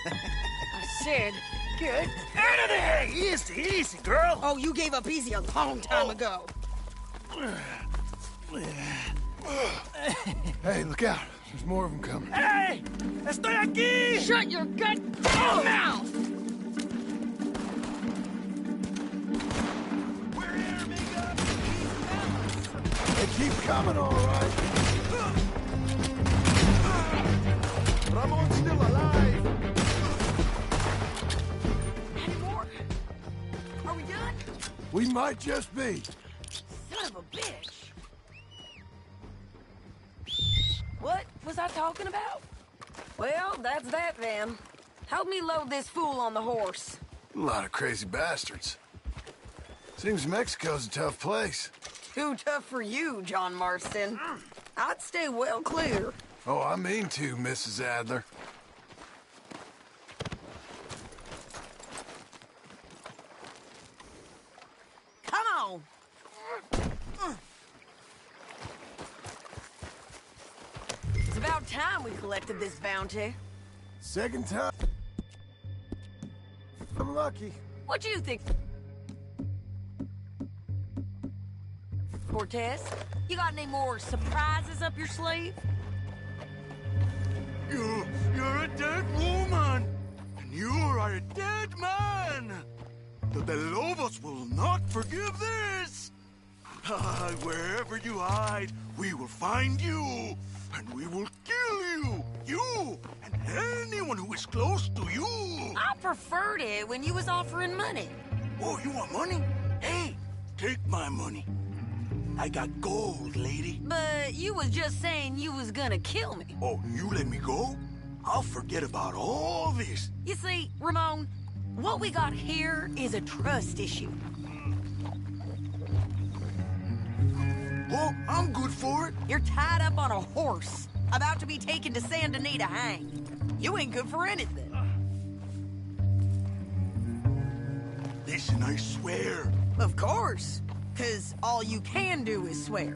I said, get Out of there! Easy, easy, girl. Oh, you gave up easy a long time ago. Hey, look out. There's more of them coming. Hey! Estoy aquí! Shut your goddamn mouth! We're here, amigo. They keep coming, all right. Ramon's still alive! Any more? Are we done? We might just be. Son of a bitch. What was I talking about? Well, that's that then. Help me load this fool on the horse. A lot of crazy bastards. Seems Mexico's a tough place. Too tough for you, John Marston. I'd stay well clear. Oh, I mean to, Mrs. Adler. Come on. It's about time we collected this bounty. Second time. I'm lucky. What do you think? Cortez, you got any more surprises up your sleeve? You're a dead woman, and you are a dead man. The De Lobos will not forgive this. Wherever you hide, we will find you, and we will kill you. You and anyone who is close to you. I preferred it when you was offering money. Oh, you want money? Hey, take my money. I got gold, lady. But you was just saying you was gonna kill me. Oh, you let me go? I'll forget about all this. You see, Ramon, what we got here is a trust issue. Oh, I'm good for it. You're tied up on a horse, about to be taken to Santa Anita hang. You ain't good for anything. Listen, I swear. Of course, because all you can do is swear.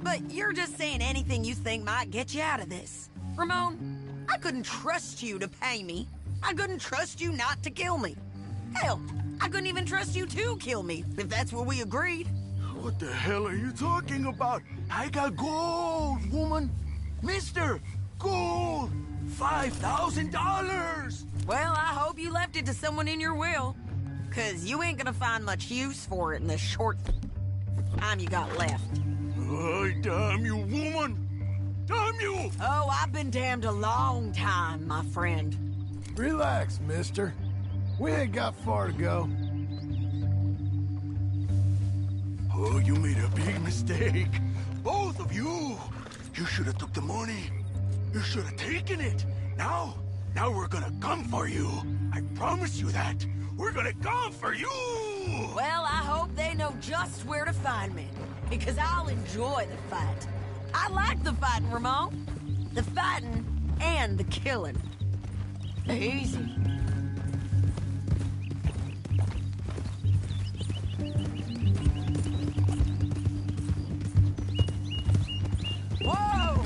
But you're just saying anything you think might get you out of this. Ramon, I couldn't trust you to pay me. I couldn't trust you not to kill me. Hell, I couldn't even trust you to kill me, if that's what we agreed. What the hell are you talking about? I got gold, woman. Mister, gold. $5,000. Well, I hope you left it to someone in your will. Because you ain't gonna find much use for it in the short time you got left. Oh, damn you, woman. Damn you! Oh, I've been damned a long time, my friend. Relax, mister. We ain't got far to go. Oh, you made a big mistake. Both of you. You should have took the money. You should have taken it. Now we're gonna come for you. I promise you that. We're gonna come for you! Well, I hope they know just where to find me, because I'll enjoy the fight. I like the fighting, Ramon. The fighting and the killing. Easy. Whoa!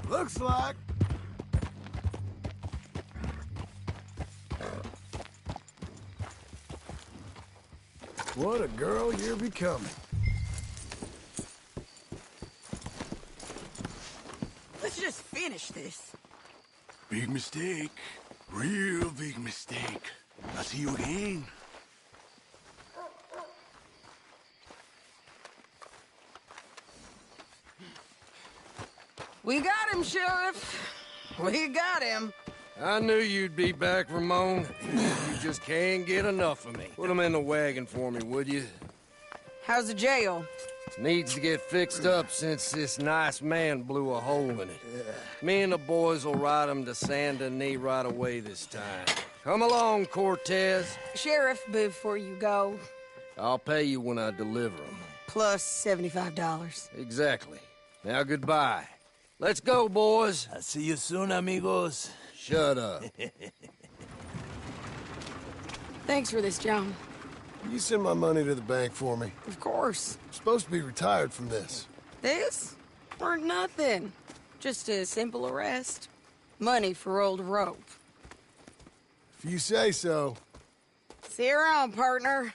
Looks like. What a girl you're becoming. Let's just finish this. Big mistake. Real big mistake. I'll see you again. We got him, Sheriff. We got him. I knew you'd be back, Ramon. You just can't get enough of me. Put him in the wagon for me, would you? How's the jail? Needs to get fixed up since this nice man blew a hole in it. Me and the boys will ride him to Saint Denis right away this time. Come along, Cortez. Sheriff, before you go. I'll pay you when I deliver him. Plus $75. Exactly. Now goodbye. Let's go, boys. I'll see you soon, amigos. Shut up. Thanks for this, John. You send my money to the bank for me. Of course. I'm supposed to be retired from this. This? Weren't nothing. Just a simple arrest. Money for old rope. If you say so. See you around, partner.